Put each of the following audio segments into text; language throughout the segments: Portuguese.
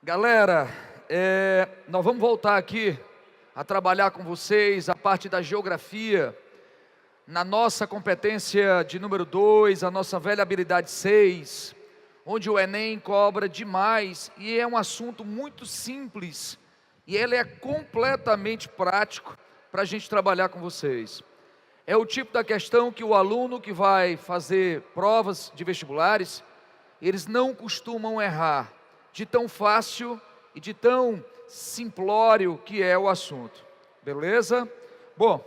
Galera, nós vamos voltar aqui a trabalhar com vocês a parte da geografia, na nossa competência de número 2, a nossa velha habilidade 6, onde o Enem cobra demais, e é um assunto muito simples, e ele é completamente prático para a gente trabalhar com vocês. É o tipo da questão que o aluno que vai fazer provas de vestibulares, eles não costumam errar, de tão fácil e de tão simplório que é o assunto, beleza? Bom,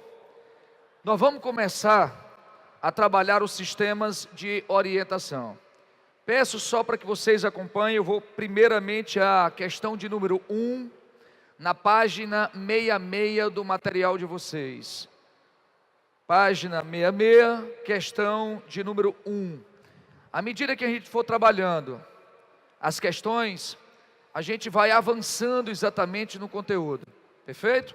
nós vamos começar a trabalhar os sistemas de orientação. Peço só para que vocês acompanhem, eu vou primeiramente à questão de número 1, na página 66 do material de vocês. Página 66, questão de número 1. À medida que a gente for trabalhando as questões, a gente vai avançando exatamente no conteúdo, perfeito?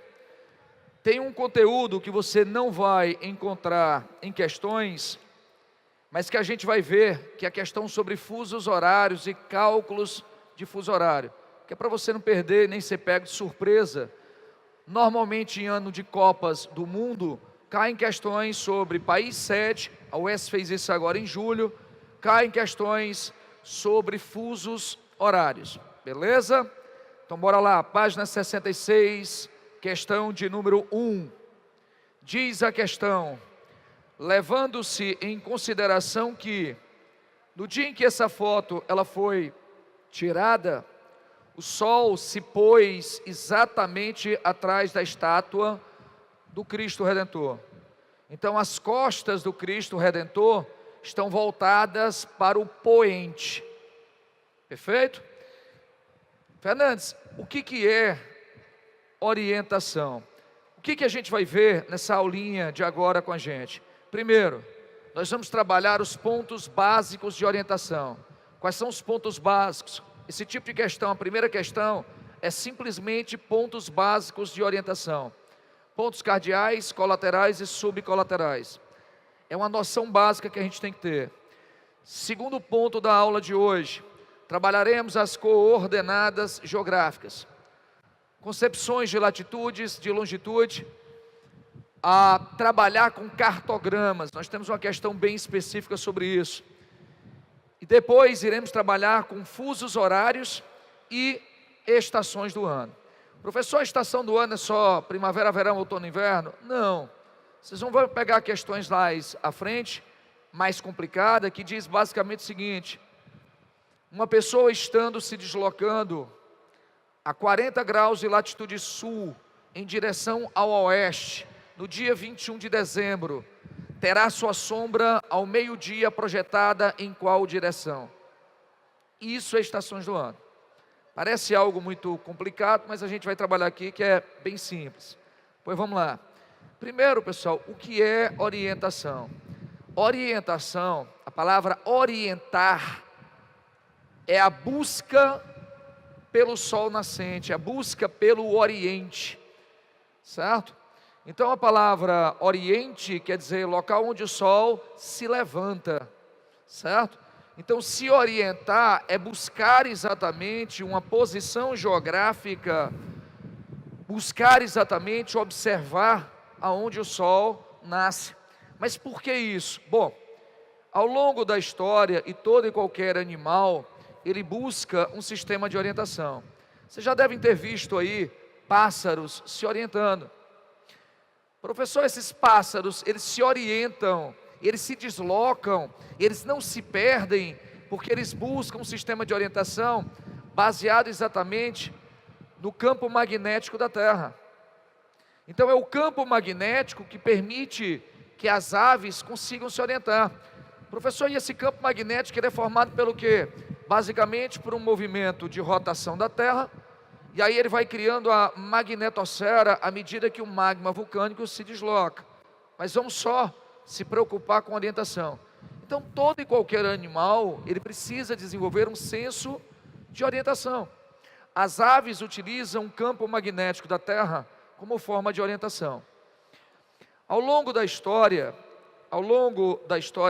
Tem um conteúdo que você não vai encontrar em questões, mas que a gente vai ver, que é a questão sobre fusos horários e cálculos de fuso horário, que é para você não perder nem ser pego de surpresa. Normalmente em ano de Copas do Mundo, caem questões sobre país sede, a UES fez isso agora em julho, caem questões sobre fusos horários, beleza? Então bora lá, página 66, questão de número 1. Diz a questão: levando-se em consideração que, no dia em que essa foto ela foi tirada, o sol se pôs exatamente atrás da estátua do Cristo Redentor. Então as costas do Cristo Redentor estão voltadas para o poente. Perfeito? Fernandes, o que é orientação? O que a gente vai ver nessa aulinha de agora com a gente? Primeiro, nós vamos trabalhar os pontos básicos de orientação. Quais são os pontos básicos? Esse tipo de questão, a primeira questão, é simplesmente pontos básicos de orientação. Pontos cardeais, colaterais e subcolaterais. É uma noção básica que a gente tem que ter. Segundo ponto da aula de hoje, trabalharemos as coordenadas geográficas. Concepções de latitudes, de longitude, a trabalhar com cartogramas. Nós temos uma questão bem específica sobre isso. E depois iremos trabalhar com fusos horários e estações do ano. Professor, a estação do ano é só primavera, verão, outono, inverno? Não. Vocês vão pegar questões lá à frente, mais complicada, que diz basicamente o seguinte: uma pessoa estando se deslocando a 40 graus de latitude sul, em direção ao oeste, no dia 21 de dezembro, terá sua sombra ao meio-dia projetada em qual direção? Isso é estações do ano. Parece algo muito complicado, mas a gente vai trabalhar aqui que é bem simples. Pois vamos lá. Primeiro, pessoal, o que é orientação? Orientação, a palavra orientar, é a busca pelo sol nascente, a busca pelo oriente, certo? Então a palavra oriente quer dizer local onde o sol se levanta, certo? Então se orientar é buscar exatamente uma posição geográfica, buscar exatamente observar aonde o sol nasce. Mas por que isso? Bom, ao longo da história, e todo e qualquer animal, ele busca um sistema de orientação. Vocês já devem ter visto aí pássaros se orientando. Professor, esses pássaros, eles se orientam, eles se deslocam, eles não se perdem, porque eles buscam um sistema de orientação baseado exatamente no campo magnético da Terra. Então é o campo magnético que permite que as aves consigam se orientar. Professor, e esse campo magnético ele é formado pelo quê? Basicamente por um movimento de rotação da Terra, e aí ele vai criando a magnetosfera à medida que o magma vulcânico se desloca. Mas vamos só se preocupar com orientação. Então todo e qualquer animal, ele precisa desenvolver um senso de orientação. As aves utilizam o campo magnético da Terra como forma de orientação. Ao longo da história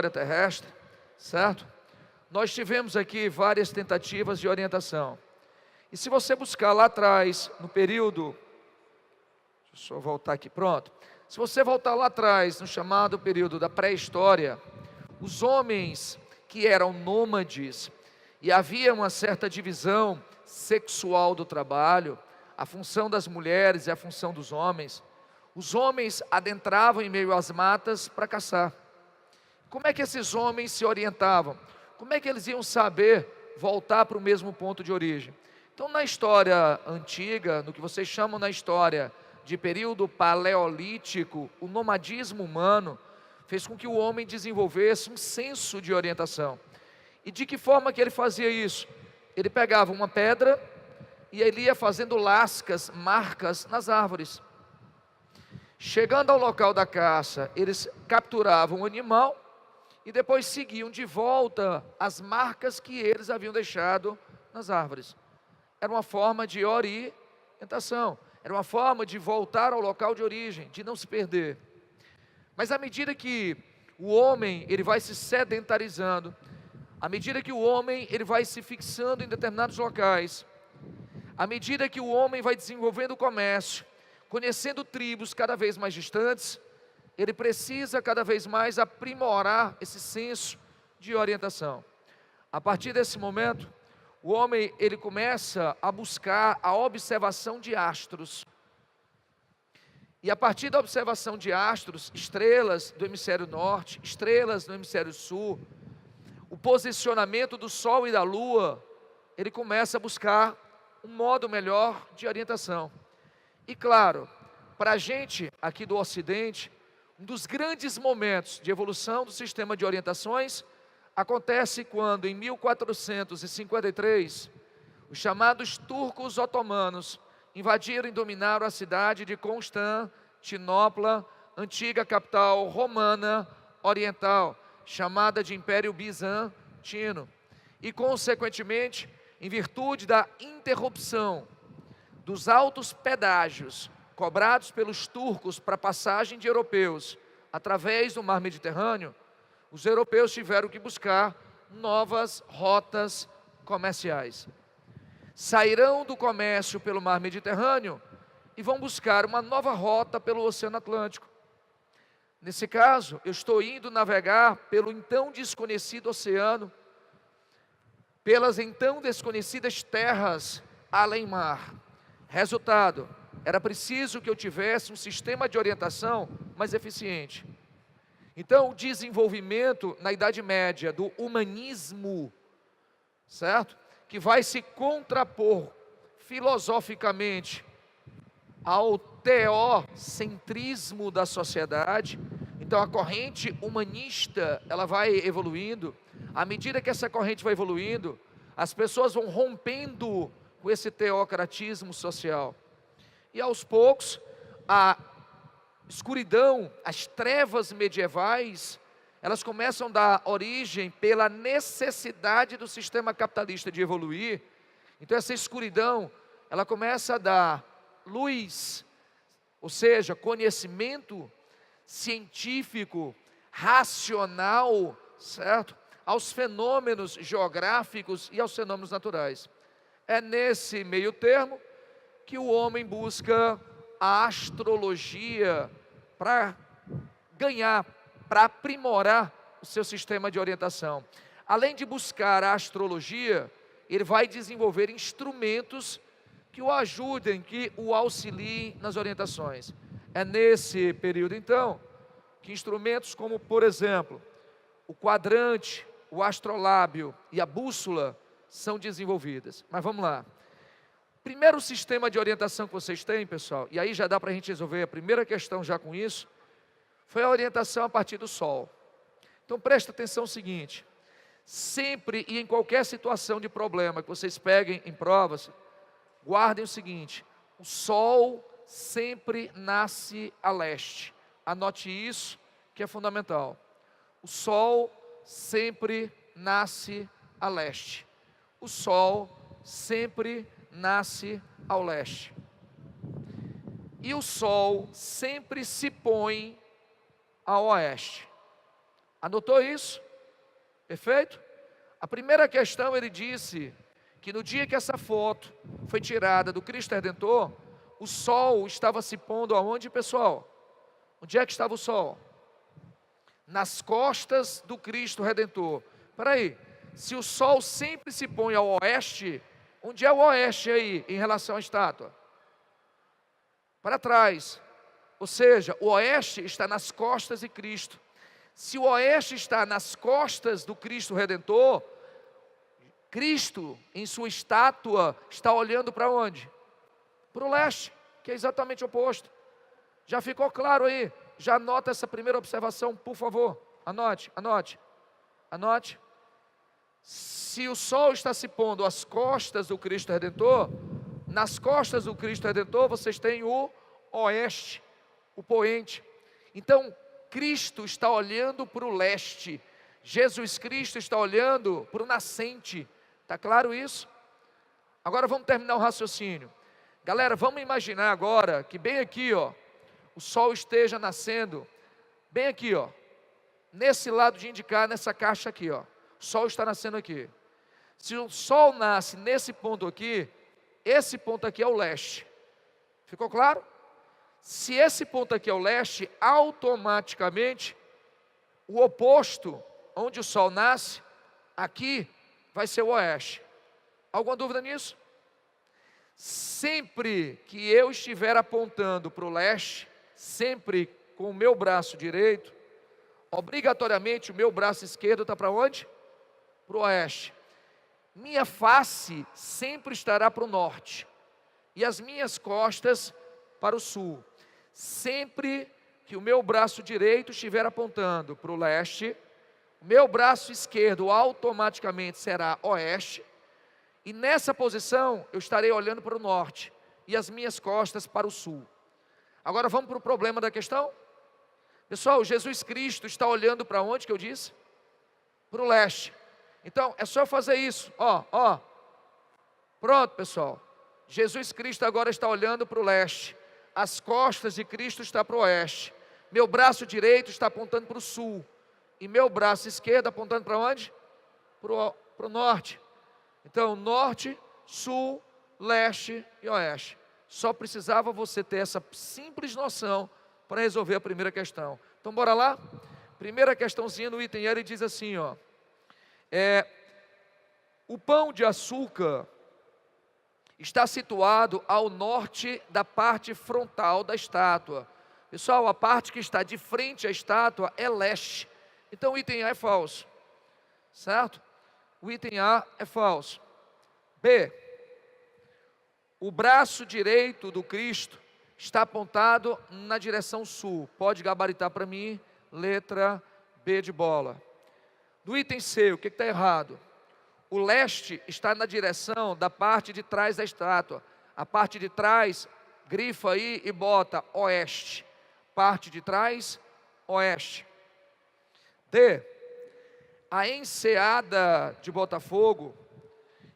terrestre, certo? Nós tivemos aqui várias tentativas de orientação. E se você buscar lá atrás, no período, deixa eu só voltar aqui, pronto. Se você voltar lá atrás, no chamado período da pré-história, os homens que eram nômades, e havia uma certa divisão sexual do trabalho, a função das mulheres e a função dos homens, os homens adentravam em meio às matas para caçar. Como é que esses homens se orientavam? Como é que eles iam saber voltar para o mesmo ponto de origem? Então, na história antiga, no que vocês chamam na história de período paleolítico, o nomadismo humano fez com que o homem desenvolvesse um senso de orientação. E de que forma que ele fazia isso? Ele pegava uma pedra e ele ia fazendo lascas, marcas nas árvores. Chegando ao local da caça, eles capturavam o animal e depois seguiam de volta as marcas que eles haviam deixado nas árvores. Era uma forma de orientação, era uma forma de voltar ao local de origem, de não se perder. Mas à medida que o homem ele vai se sedentarizando, à medida que o homem ele vai se fixando em determinados locais, à medida que o homem vai desenvolvendo o comércio, conhecendo tribos cada vez mais distantes, ele precisa cada vez mais aprimorar esse senso de orientação. A partir desse momento, o homem ele começa a buscar a observação de astros. E a partir da observação de astros, estrelas do hemisfério norte, estrelas do hemisfério sul, o posicionamento do sol e da lua, ele começa a buscar um modo melhor de orientação. E claro, para a gente aqui do Ocidente, um dos grandes momentos de evolução do sistema de orientações acontece quando, em 1453, os chamados turcos otomanos invadiram e dominaram a cidade de Constantinopla, antiga capital romana oriental, chamada de Império Bizantino. E, consequentemente, em virtude da interrupção dos altos pedágios cobrados pelos turcos para a passagem de europeus através do mar Mediterrâneo, os europeus tiveram que buscar novas rotas comerciais. Sairão do comércio pelo mar Mediterrâneo e vão buscar uma nova rota pelo Oceano Atlântico. Nesse caso, eu estou indo navegar pelo então desconhecido oceano, pelas então desconhecidas terras além mar. Resultado, era preciso que eu tivesse um sistema de orientação mais eficiente. Então, o desenvolvimento na Idade Média do humanismo, certo? Que vai se contrapor filosoficamente ao teocentrismo da sociedade. Então, a corrente humanista, ela vai evoluindo. À medida que essa corrente vai evoluindo, as pessoas vão rompendo com esse teocratismo social. E aos poucos, a escuridão, as trevas medievais, elas começam a dar origem pela necessidade do sistema capitalista de evoluir. Então essa escuridão, ela começa a dar luz, ou seja, conhecimento científico, racional, certo? Aos fenômenos geográficos e aos fenômenos naturais. É nesse meio termo que o homem busca a astrologia para ganhar, para aprimorar o seu sistema de orientação. Além de buscar a astrologia, ele vai desenvolver instrumentos que o ajudem, que o auxiliem nas orientações. É nesse período, então, que instrumentos como, por exemplo, o quadrante, o astrolábio e a bússola são desenvolvidas. Mas vamos lá. Primeiro sistema de orientação que vocês têm, pessoal, e aí já dá para a gente resolver a primeira questão já com isso, foi a orientação a partir do Sol. Então presta atenção no seguinte, sempre e em qualquer situação de problema que vocês peguem em provas, guardem o seguinte, o Sol sempre nasce a leste. Anote isso, que é fundamental. O Sol sempre nasce a leste. O Sol sempre nasce ao leste. E o Sol sempre se põe ao oeste. Anotou isso? Perfeito? A primeira questão ele disse que no dia que essa foto foi tirada do Cristo Redentor, o sol estava se pondo aonde, pessoal? Onde é que estava o sol? Nas costas do Cristo Redentor. Espera aí, se o sol sempre se põe ao oeste, onde é o oeste aí em relação à estátua? Para trás. Ou seja, o oeste está nas costas de Cristo. Se o oeste está nas costas do Cristo Redentor, Cristo, em sua estátua, está olhando para onde? Para o leste, que é exatamente o oposto. Já ficou claro aí? Já anota essa primeira observação, por favor. Anote, anote, anote. Se o sol está se pondo às costas do Cristo Redentor, nas costas do Cristo Redentor vocês têm o oeste, o poente. Então, Cristo está olhando para o leste. Jesus Cristo está olhando para o nascente. Está claro isso? Agora vamos terminar o raciocínio. Galera, vamos imaginar agora que bem aqui, ó, o sol esteja nascendo, bem aqui, ó, nesse lado de indicar, nessa caixa aqui, ó, o sol está nascendo aqui. Se o sol nasce nesse ponto aqui, esse ponto aqui é o leste. Ficou claro? Se esse ponto aqui é o leste, automaticamente, o oposto, onde o sol nasce, aqui, vai ser o oeste. Alguma dúvida nisso? Sempre que eu estiver apontando para o leste, sempre com o meu braço direito, obrigatoriamente o meu braço esquerdo está para onde? Para o oeste. Minha face sempre estará para o norte. E as minhas costas para o sul. Sempre que o meu braço direito estiver apontando para o leste, o meu braço esquerdo automaticamente será oeste, e nessa posição eu estarei olhando para o norte, e as minhas costas para o sul. Agora vamos para o problema da questão? Pessoal, Jesus Cristo está olhando para onde que eu disse? Para o leste. Então, é só fazer isso, ó, ó. Pronto, pessoal. Jesus Cristo agora está olhando para o leste. As costas de Cristo estão para o oeste. Meu braço direito está apontando para o sul. E meu braço esquerdo apontando para onde? Para o norte. Então, norte, sul, leste e oeste. Só precisava você ter essa simples noção para resolver a primeira questão. Então, bora lá? Primeira questãozinha no item E, ele diz assim, ó. O pão de açúcar está situado ao norte da parte frontal da estátua. Pessoal, a parte que está de frente à estátua é leste. Então o item A é falso, certo? O item A é falso. B, o braço direito do Cristo está apontado na direção sul. Pode gabaritar para mim, letra B de bola. Do item C, o que está errado? O leste está na direção da parte de trás da estátua. A parte de trás, grifa aí e bota oeste. Parte de trás, oeste. D, a enseada de Botafogo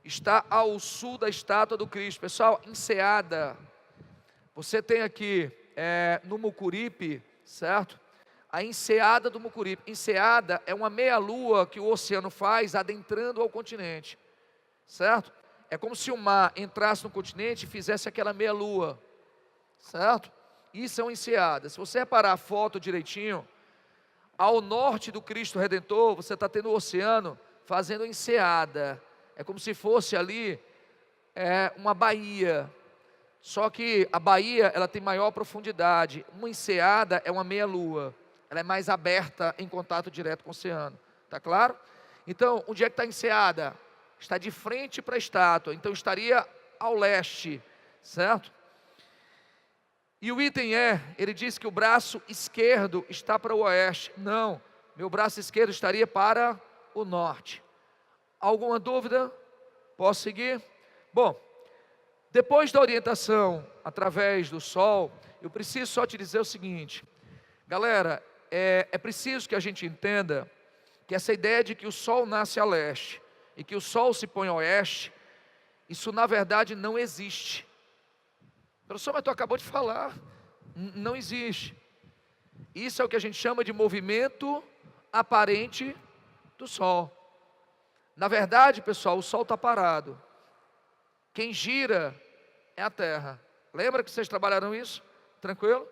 está ao sul da estátua do Cristo. Pessoal, enseada, você tem aqui no Mucuripe, certo? A enseada do Mucuripe. Enseada é uma meia-lua que o oceano faz adentrando ao continente, certo? É como se o mar entrasse no continente e fizesse aquela meia-lua, certo? Isso é uma enseada. Se você reparar a foto direitinho, ao norte do Cristo Redentor, você está tendo o oceano fazendo enseada. É como se fosse ali uma baía. Só que a baía, ela tem maior profundidade. Uma enseada é uma meia-lua. Ela é mais aberta em contato direto com o oceano. Está claro? Então, onde é que está a enseada? Está de frente para a estátua. Então, estaria ao leste. Certo? E o item ele diz que o braço esquerdo está para o oeste. Não, meu braço esquerdo estaria para o norte. Alguma dúvida? Posso seguir? Bom, depois da orientação através do sol, eu preciso só te dizer o seguinte. Galera, é preciso que a gente entenda que essa ideia de que o sol nasce a leste e que o sol se põe a oeste, isso na verdade não existe. Professor, mas tu acabou de falar, não existe. Isso é o que a gente chama de movimento aparente do sol. Na verdade, pessoal, o sol está parado. Quem gira é a Terra. Lembra que vocês trabalharam isso? Tranquilo?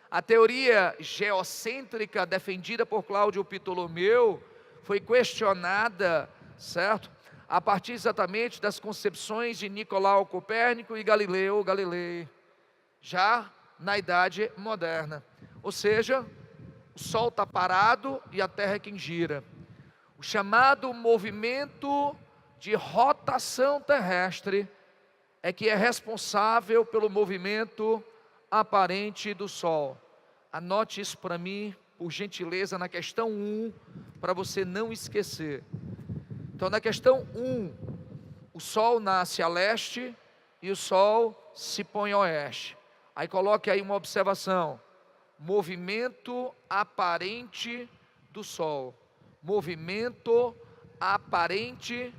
A teoria geocêntrica defendida por Cláudio Ptolomeu foi questionada, certo? A partir exatamente das concepções de Nicolau Copérnico e Galileu Galilei, já na Idade Moderna. Ou seja, o Sol está parado e a Terra é quem gira. O chamado movimento de rotação terrestre é que é responsável pelo movimento aparente do Sol. Anote isso para mim, por gentileza, na questão 1, para você não esquecer. Então, na questão 1, o Sol nasce a leste e o Sol se põe a oeste. Aí coloque aí uma observação: movimento aparente do Sol. Movimento aparente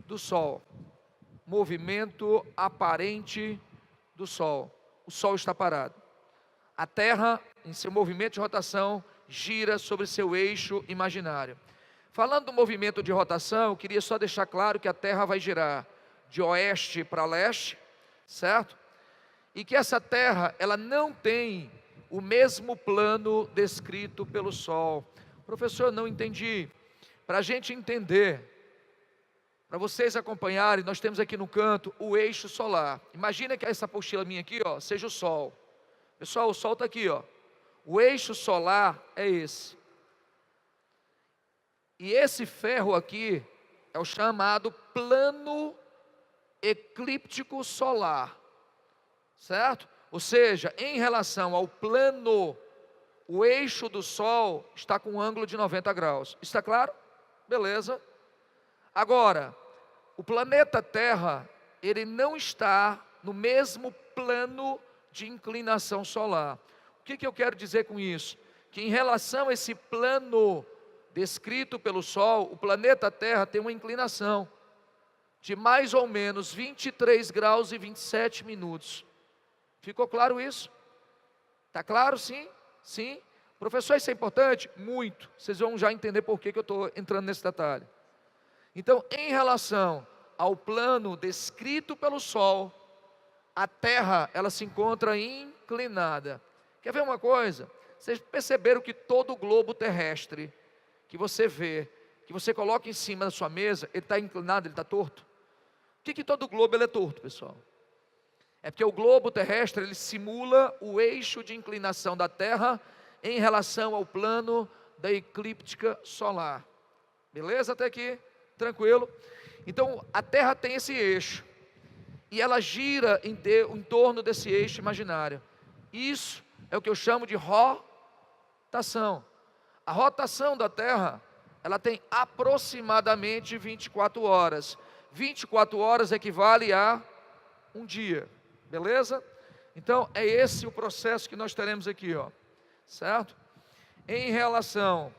do Sol. Movimento aparente do Sol. O Sol está parado. A Terra, em seu movimento de rotação, gira sobre seu eixo imaginário. Falando do movimento de rotação, eu queria só deixar claro que a Terra vai girar de oeste para leste, certo? E que essa Terra, ela não tem o mesmo plano descrito pelo Sol. Professor, eu não entendi. Para a gente entender, para vocês acompanharem, nós temos aqui no canto o eixo solar. Imagina que essa apostila minha aqui, ó, seja o Sol. Pessoal, o Sol está aqui, ó. O eixo solar é esse. E esse ferro aqui é o chamado plano eclíptico solar, certo? Ou seja, em relação ao plano, o eixo do Sol está com um ângulo de 90 graus. Está claro? Beleza. Agora, o planeta Terra, ele não está no mesmo plano de inclinação solar. O que eu quero dizer com isso? Que em relação a esse plano descrito pelo Sol, o planeta Terra tem uma inclinação de mais ou menos 23 graus e 27 minutos. Ficou claro isso? Está claro? Sim? Sim? Professor, isso é importante? Muito. Vocês vão já entender por que eu estou entrando nesse detalhe. Então, em relação ao plano descrito pelo Sol, a Terra, ela se encontra inclinada. Quer ver uma coisa? Vocês perceberam que todo o globo terrestre que você vê, que você coloca em cima da sua mesa, ele está inclinado, ele está torto? Por que todo globo ele é torto, pessoal? É porque o globo terrestre, ele simula o eixo de inclinação da Terra em relação ao plano da eclíptica solar. Beleza até aqui? Tranquilo? Então, a Terra tem esse eixo, e ela gira em torno desse eixo imaginário. Isso é o que eu chamo de rotação. A rotação da Terra, ela tem aproximadamente 24 horas. 24 horas equivale a um dia. Beleza? Então, é esse o processo que nós teremos aqui, ó. Certo? Em relação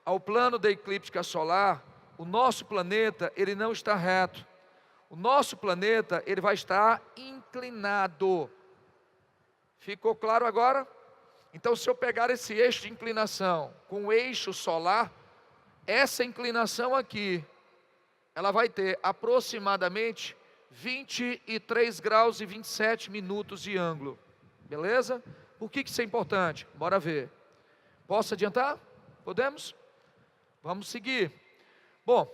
ao plano da eclíptica solar, o nosso planeta, ele não está reto. O nosso planeta, ele vai estar inclinado. Ficou claro agora? Então, se eu pegar esse eixo de inclinação com o eixo solar, essa inclinação aqui, ela vai ter aproximadamente 23 graus e 27 minutos de ângulo. Beleza? Por que isso é importante? Bora ver. Posso adiantar? Podemos? Vamos seguir. Bom,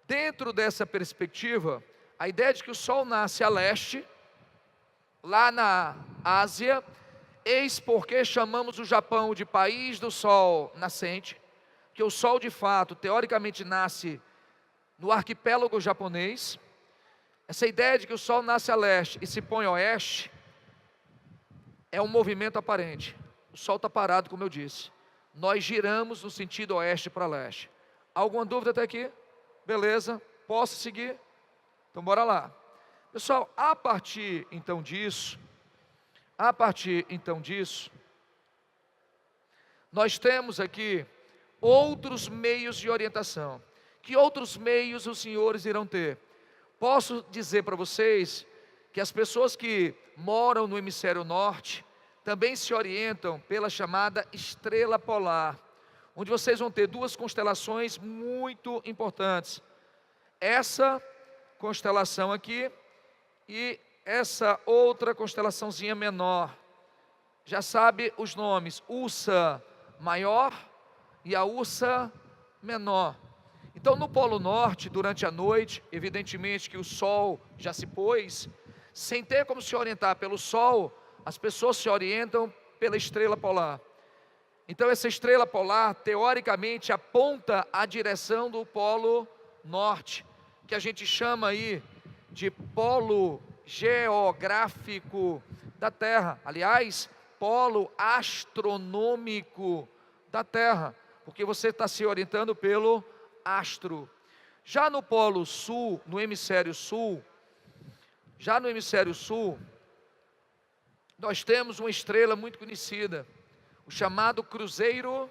dentro dessa perspectiva, a ideia de que o Sol nasce a leste, lá na Ásia, eis porque chamamos o Japão de país do Sol nascente, que o Sol de fato, teoricamente, nasce no arquipélago japonês. Essa ideia de que o Sol nasce a leste e se põe a oeste, é um movimento aparente. O Sol está parado, como eu disse. Nós giramos no sentido oeste para leste. Alguma dúvida até aqui? Beleza, posso seguir? Então bora lá. Pessoal, a partir então disso, nós temos aqui outros meios de orientação. Que outros meios os senhores irão ter? Posso dizer para vocês que as pessoas que moram no hemisfério norte também se orientam pela chamada estrela polar, onde vocês vão ter duas constelações muito importantes. Essa constelação aqui e essa outra constelaçãozinha menor. Já sabe os nomes, Ursa Maior e a Ursa Menor. Então no Polo Norte, durante a noite, evidentemente que o Sol já se pôs, sem ter como se orientar pelo Sol, as pessoas se orientam pela estrela polar. Então essa estrela polar, teoricamente, aponta a direção do Polo Norte, que a gente chama aí de polo geográfico da Terra. Aliás, polo astronômico da Terra, porque você está se orientando pelo astro. Já no Polo Sul, no hemisfério sul, nós temos uma estrela muito conhecida, o chamado Cruzeiro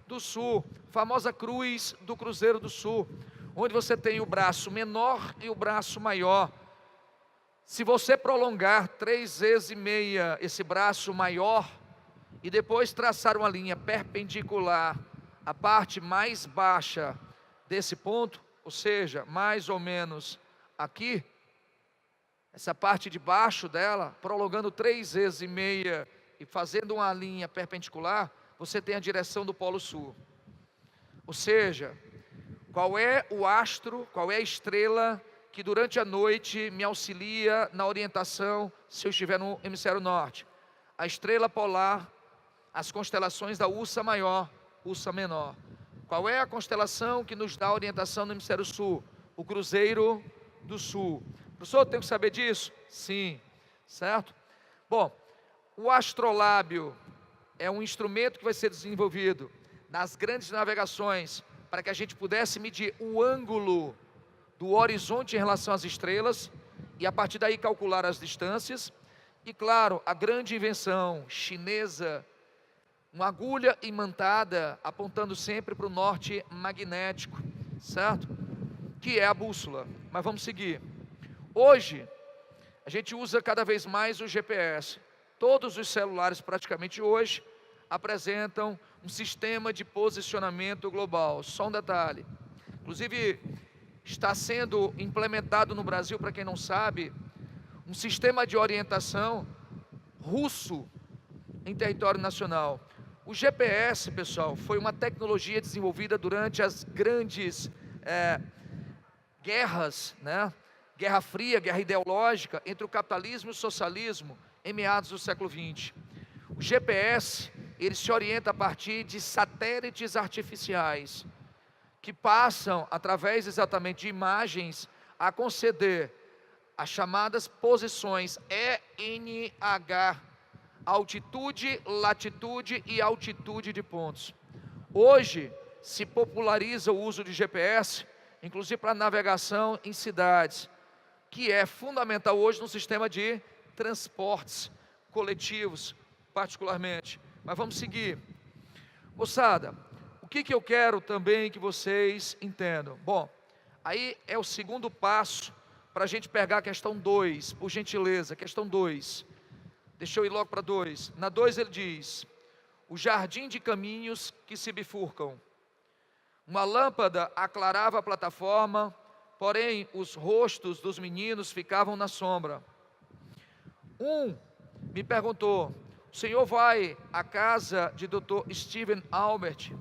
do Sul, famosa cruz do Cruzeiro do Sul, onde você tem o braço menor e o braço maior. Se você prolongar 3 vezes e meia esse braço maior e depois traçar uma linha perpendicular à parte mais baixa desse ponto, ou seja, mais ou menos aqui, essa parte de baixo dela, prolongando 3 vezes e meia e fazendo uma linha perpendicular, você tem a direção do Polo Sul. Ou seja, qual é o astro, qual é a estrela que durante a noite me auxilia na orientação se eu estiver no hemisfério norte? A estrela polar, as constelações da Ursa Maior, Ursa Menor. Qual é a constelação que nos dá orientação no hemisfério sul? O Cruzeiro do Sul. Professor, tem que saber disso? Sim, certo? Bom, o astrolábio é um instrumento que vai ser desenvolvido nas grandes navegações para que a gente pudesse medir o ângulo do horizonte em relação às estrelas e a partir daí calcular as distâncias. E claro, a grande invenção chinesa, uma agulha imantada apontando sempre para o norte magnético, certo? Que é a bússola. Mas vamos seguir. Hoje, a gente usa cada vez mais o GPS. Todos os celulares praticamente hoje apresentam um sistema de posicionamento global. Só um detalhe. Inclusive, está sendo implementado no Brasil, para quem não sabe, um sistema de orientação russo em território nacional. O GPS, pessoal, foi uma tecnologia desenvolvida durante as grandes guerras, né? Guerra Fria, guerra ideológica entre o capitalismo e o socialismo em meados do século XX. O GPS, ele se orienta a partir de satélites artificiais que passam, através exatamente de imagens, a conceder as chamadas posições ENH, altitude, latitude e altitude de pontos. Hoje se populariza o uso de GPS, inclusive para navegação em cidades, que é fundamental hoje no sistema de transportes coletivos, particularmente. Mas vamos seguir. Moçada, o que eu quero também que vocês entendam? Bom, aí é o segundo passo para a gente pegar a questão 2, por gentileza, questão 2. Deixa eu ir logo para 2. Na 2 ele diz: o jardim de caminhos que se bifurcam. Uma lâmpada aclarava a plataforma, porém os rostos dos meninos ficavam na sombra. Um me perguntou: o senhor vai à casa de Dr. Stephen Albert?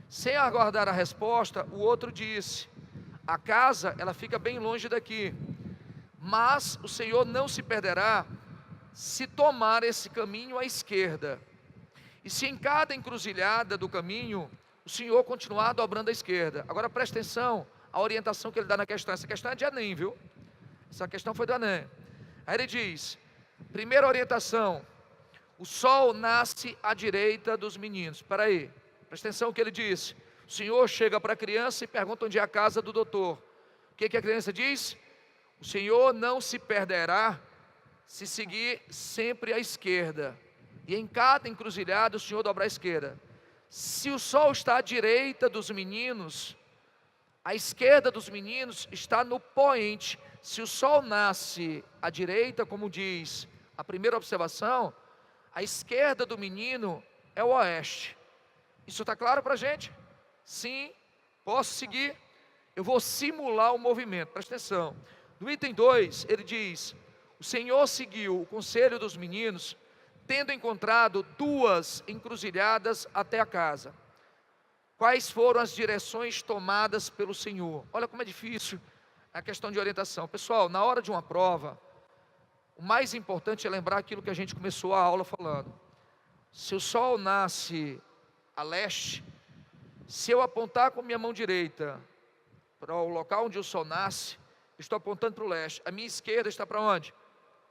Sem aguardar a resposta, o outro disse: a casa, ela fica bem longe daqui, mas o senhor não se perderá se tomar esse caminho à esquerda. E se em cada encruzilhada do caminho, o senhor continuar dobrando à esquerda. Agora presta atenção à orientação que ele dá na questão. Essa questão é de Enem, viu? Essa questão foi do Enem. Aí ele diz: primeira orientação, o sol nasce à direita dos meninos. Espera aí, presta atenção no que ele disse. O senhor chega para a criança e pergunta onde é a casa do doutor. O que a criança diz? O senhor não se perderá se seguir sempre à esquerda. E em cada encruzilhada o senhor dobra à esquerda. Se o sol está à direita dos meninos, a esquerda dos meninos está no poente. Se o sol nasce à direita, como diz a primeira observação, a esquerda do menino é o oeste. Isso está claro para a gente? Sim, posso seguir? Eu vou simular o movimento, presta atenção. No item 2, ele diz: o Senhor seguiu o conselho dos meninos, tendo encontrado 2 encruzilhadas até a casa. Quais foram as direções tomadas pelo Senhor? Olha como é difícil a questão de orientação. Pessoal, na hora de uma prova, o mais importante é lembrar aquilo que a gente começou a aula falando. Se o sol nasce a leste, se eu apontar com minha mão direita para o local onde o sol nasce, estou apontando para o leste. A minha esquerda está para onde?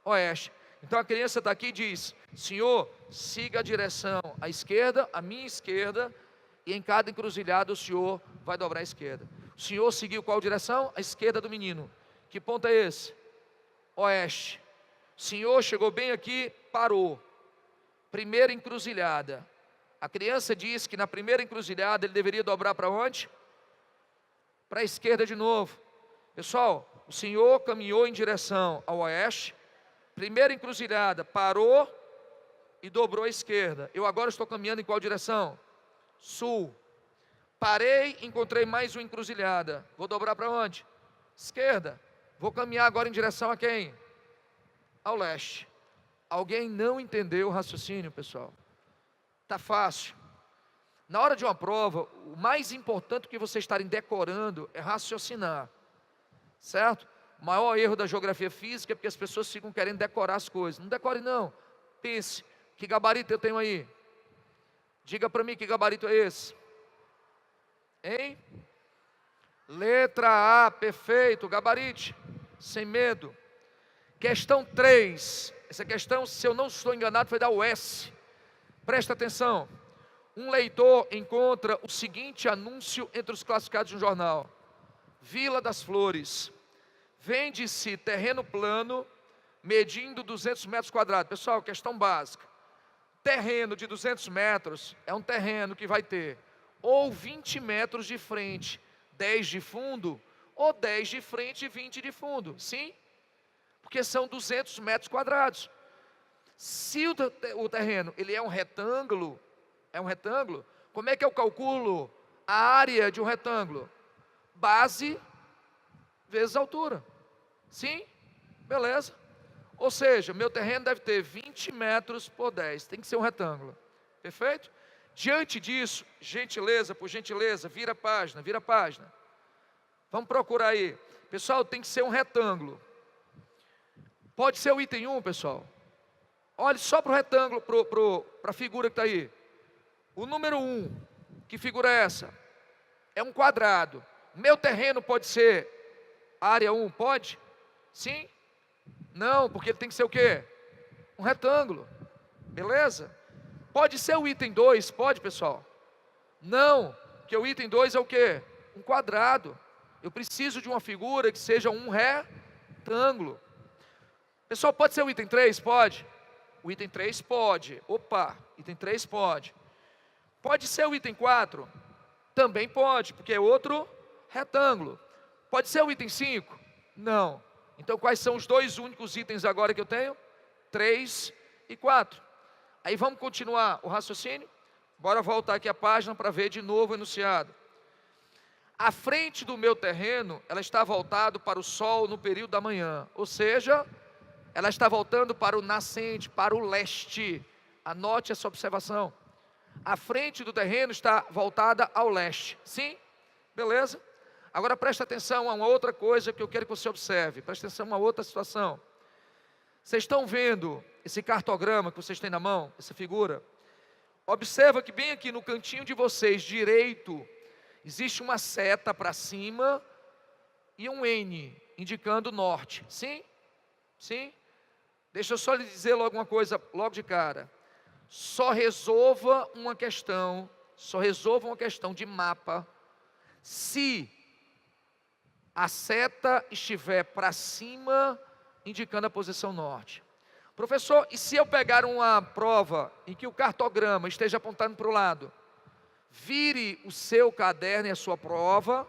Oeste. Então a criança está aqui e diz: Senhor, siga a direção à esquerda, a minha esquerda, e em cada encruzilhada o Senhor vai dobrar a esquerda. O Senhor seguiu qual direção? A esquerda do menino. Que ponto é esse? Oeste. O Senhor chegou bem aqui, parou. Primeira encruzilhada. A criança diz que na primeira encruzilhada ele deveria dobrar para onde? Para a esquerda de novo. Pessoal, o Senhor caminhou em direção ao oeste. Primeira encruzilhada, parou e dobrou à esquerda. Eu agora estou caminhando em qual direção? Sul. Parei, encontrei mais uma encruzilhada. Vou dobrar para onde? Esquerda. Vou caminhar agora em direção a quem? Ao leste. Alguém não entendeu o raciocínio, pessoal? Tá fácil. Na hora de uma prova, o mais importante que vocês estarem decorando é raciocinar. Certo? O maior erro da geografia física é porque as pessoas ficam querendo decorar as coisas. Não decore não. Pense, que gabarito eu tenho aí? Diga para mim que gabarito é esse. Hein? Letra A, perfeito, gabarite. Sem medo. Questão 3. Essa questão, se eu não estou enganado, foi da UES. Presta atenção. Um leitor encontra o seguinte anúncio entre os classificados de um jornal: Vila das Flores. Vende-se terreno plano, medindo 200 metros quadrados. Pessoal, questão básica. Terreno de 200 metros é um terreno que vai ter ou 20 metros de frente, 10 de fundo, ou 10 de frente e 20 de fundo. Sim? Porque são 200 metros quadrados. Se o terreno ele é um retângulo, como é que eu calculo a área de um retângulo? Base vezes altura. Sim? Beleza. Ou seja, meu terreno deve ter 20 metros por 10. Tem que ser um retângulo. Perfeito? Diante disso, gentileza, por gentileza, vira a página, vira a página. Vamos procurar aí. Pessoal, tem que ser um retângulo. Pode ser o item 1, pessoal. Olhe só para o retângulo, para a figura que está aí. O número 1, que figura é essa? É um quadrado. Meu terreno pode ser área 1, pode? Sim? Não, porque ele tem que ser o quê? Um retângulo. Beleza? Pode ser o item 2, pode, pessoal? Não, porque o item 2 é o quê? Um quadrado. Eu preciso de uma figura que seja um retângulo. Pessoal, pode ser o item 3? Pode? O item 3 pode. Opa, item 3 pode. Pode ser o item 4? Também pode, porque é outro retângulo. Pode ser o item 5? Não. Então quais são os 2 únicos itens agora que eu tenho? 3 e 4. Aí vamos continuar o raciocínio? Bora voltar aqui a página para ver de novo o enunciado. A frente do meu terreno, ela está voltada para o sol no período da manhã. Ou seja, ela está voltando para o nascente, para o leste. Anote essa observação. A frente do terreno está voltada ao leste. Sim? Beleza? Agora presta atenção a uma outra coisa que eu quero que você observe. Presta atenção a uma outra situação. Vocês estão vendo esse cartograma que vocês têm na mão, essa figura? Observa que bem aqui no cantinho de vocês, direito, existe uma seta para cima e um N, indicando norte. Sim? Sim? Deixa eu só lhe dizer logo uma coisa, logo de cara. Só resolva uma questão de mapa se a seta estiver para cima, indicando a posição norte. Professor, e se eu pegar uma prova em que o cartograma esteja apontando para o lado? Vire o seu caderno e a sua prova,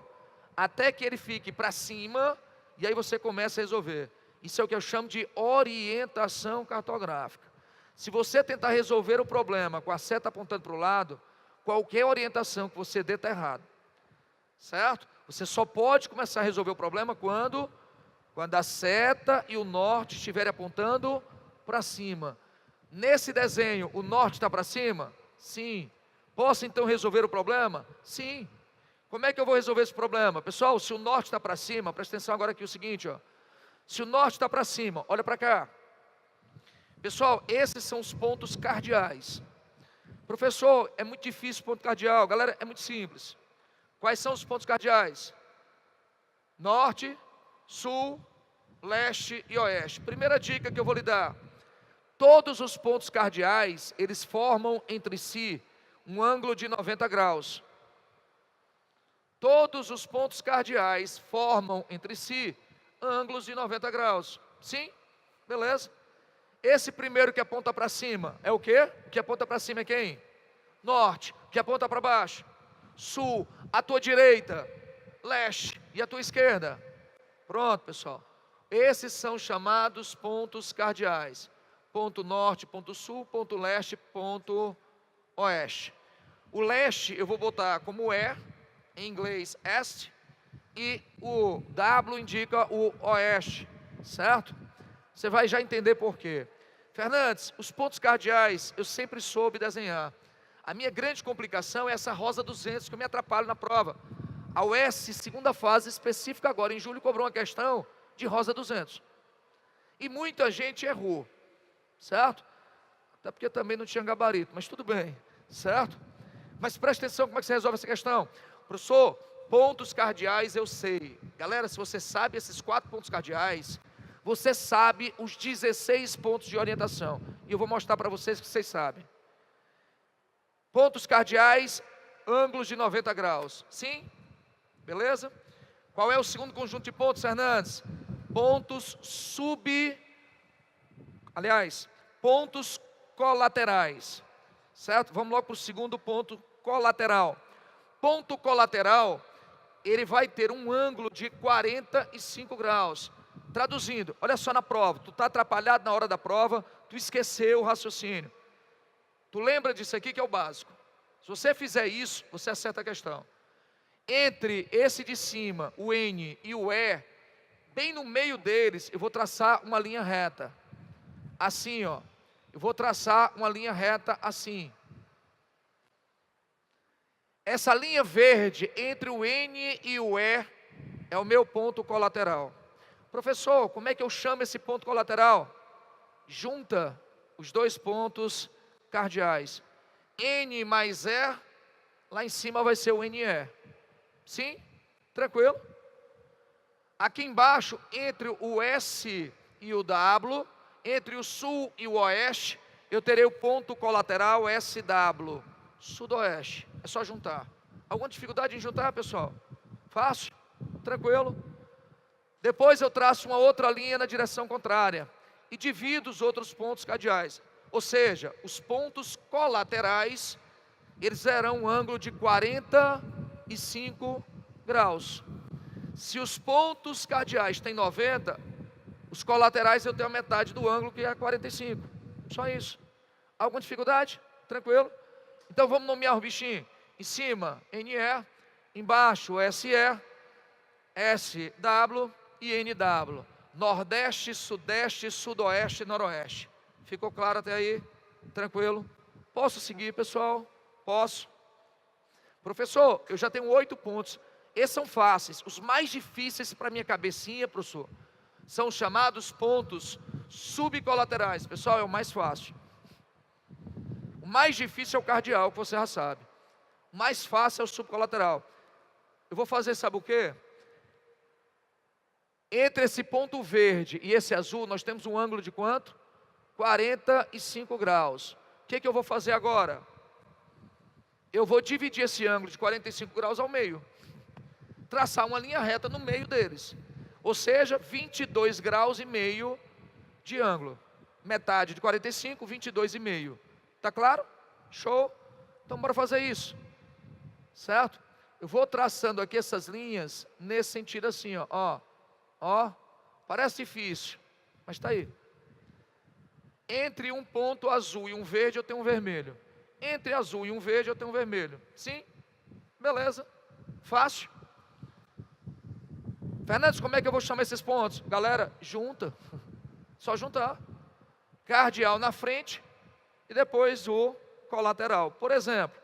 até que ele fique para cima, e aí você começa a resolver. Isso é o que eu chamo de orientação cartográfica. Se você tentar resolver o problema com a seta apontando para o lado, qualquer orientação que você dê está errado. Certo? Você só pode começar a resolver o problema quando Quando a seta e o norte estiverem apontando para cima. Nesse desenho, o norte está para cima? Sim. Posso então resolver o problema? Sim. Como é que eu vou resolver esse problema? Pessoal, se o norte está para cima, presta atenção agora aqui o seguinte, ó. Se o norte está para cima, olha para cá. Pessoal, esses são os pontos cardeais. Professor, é muito difícil ponto cardeal. Galera, é muito simples. Quais são os pontos cardeais? Norte, sul, leste e oeste. Primeira dica que eu vou lhe dar. Todos os pontos cardeais, eles formam entre si um ângulo de 90 graus. Todos os pontos cardeais formam entre si ângulos de 90 graus. Sim? Beleza? Esse primeiro que aponta para cima é o quê? O que aponta para cima é quem? Norte. O que aponta para baixo? Sul. A tua direita, leste. E a tua esquerda? Pronto, pessoal. Esses são chamados pontos cardeais. Ponto norte, ponto sul, ponto leste, ponto oeste. O leste eu vou botar como em inglês est, e o W indica o oeste, certo? Você vai já entender por quê. Fernandes, os pontos cardeais eu sempre soube desenhar. A minha grande complicação é essa rosa 200 que eu me atrapalho na prova. A UES, segunda fase específica agora, em julho, cobrou uma questão de rosa 200. E muita gente errou, certo? Até porque também não tinha gabarito, mas tudo bem, certo? Mas preste atenção como é que você resolve essa questão. Professor, pontos cardeais eu sei. Galera, se você sabe esses 4 pontos cardeais, você sabe os 16 pontos de orientação. E eu vou mostrar para vocês que vocês sabem. Pontos cardeais, ângulos de 90 graus. Sim? Beleza? Qual é o segundo conjunto de pontos, Fernandes? Pontos pontos colaterais. Certo? Vamos logo para o segundo ponto colateral. Ponto colateral, ele vai ter um ângulo de 45 graus. Traduzindo, olha só na prova, tu está atrapalhado na hora da prova, tu esqueceu o raciocínio. Tu lembra disso aqui que é o básico. Se você fizer isso, você acerta a questão. Entre esse de cima, o N e o E, bem no meio deles, eu vou traçar uma linha reta. Assim, ó. Eu vou traçar uma linha reta assim. Essa linha verde entre o N e o E é o meu ponto colateral. Professor, como é que eu chamo esse ponto colateral? Junta os dois pontos cardeais. N mais E, lá em cima vai ser o NE. Sim? Tranquilo? Aqui embaixo, entre o S e o W, entre o sul e o oeste, eu terei o ponto colateral SW, sudoeste. É só juntar. Alguma dificuldade em juntar, pessoal? Fácil? Tranquilo? Depois eu traço uma outra linha na direção contrária e divido os outros pontos cardeais. Ou seja, os pontos colaterais, eles terão um ângulo de 45 graus. Se os pontos cardeais têm 90, os colaterais eu tenho a metade do ângulo, que é 45. Só isso. Alguma dificuldade? Tranquilo? Então vamos nomear o bichinho. Em cima, NE, embaixo, SE, SW e NW. Nordeste, Sudeste, Sudoeste e Noroeste. Ficou claro até aí? Tranquilo? Posso seguir, pessoal? Posso? Professor, eu já tenho 8 pontos. Esses são fáceis. Os mais difíceis para minha cabecinha, professor, são os chamados pontos subcolaterais. Pessoal, é o mais fácil. O mais difícil é o cardeal, que você já sabe. O mais fácil é o subcolateral. Eu vou fazer, sabe o quê? Entre esse ponto verde e esse azul, nós temos um ângulo de quanto? 45 graus. O que eu vou fazer agora? Eu vou dividir esse ângulo de 45 graus ao meio. Traçar uma linha reta no meio deles. Ou seja, 22 graus e meio de ângulo. Metade de 45, 22,5. Tá claro? Show? Então bora fazer isso. Certo? Eu vou traçando aqui essas linhas nesse sentido assim, ó. Ó, parece difícil, mas está aí. Entre um ponto azul e um verde eu tenho um vermelho. Entre azul e um verde eu tenho um vermelho. Sim? Beleza. Fácil. Fernandes, como é que eu vou chamar esses pontos? Galera, junta. Só juntar. Cardeal na frente e depois o colateral. Por exemplo,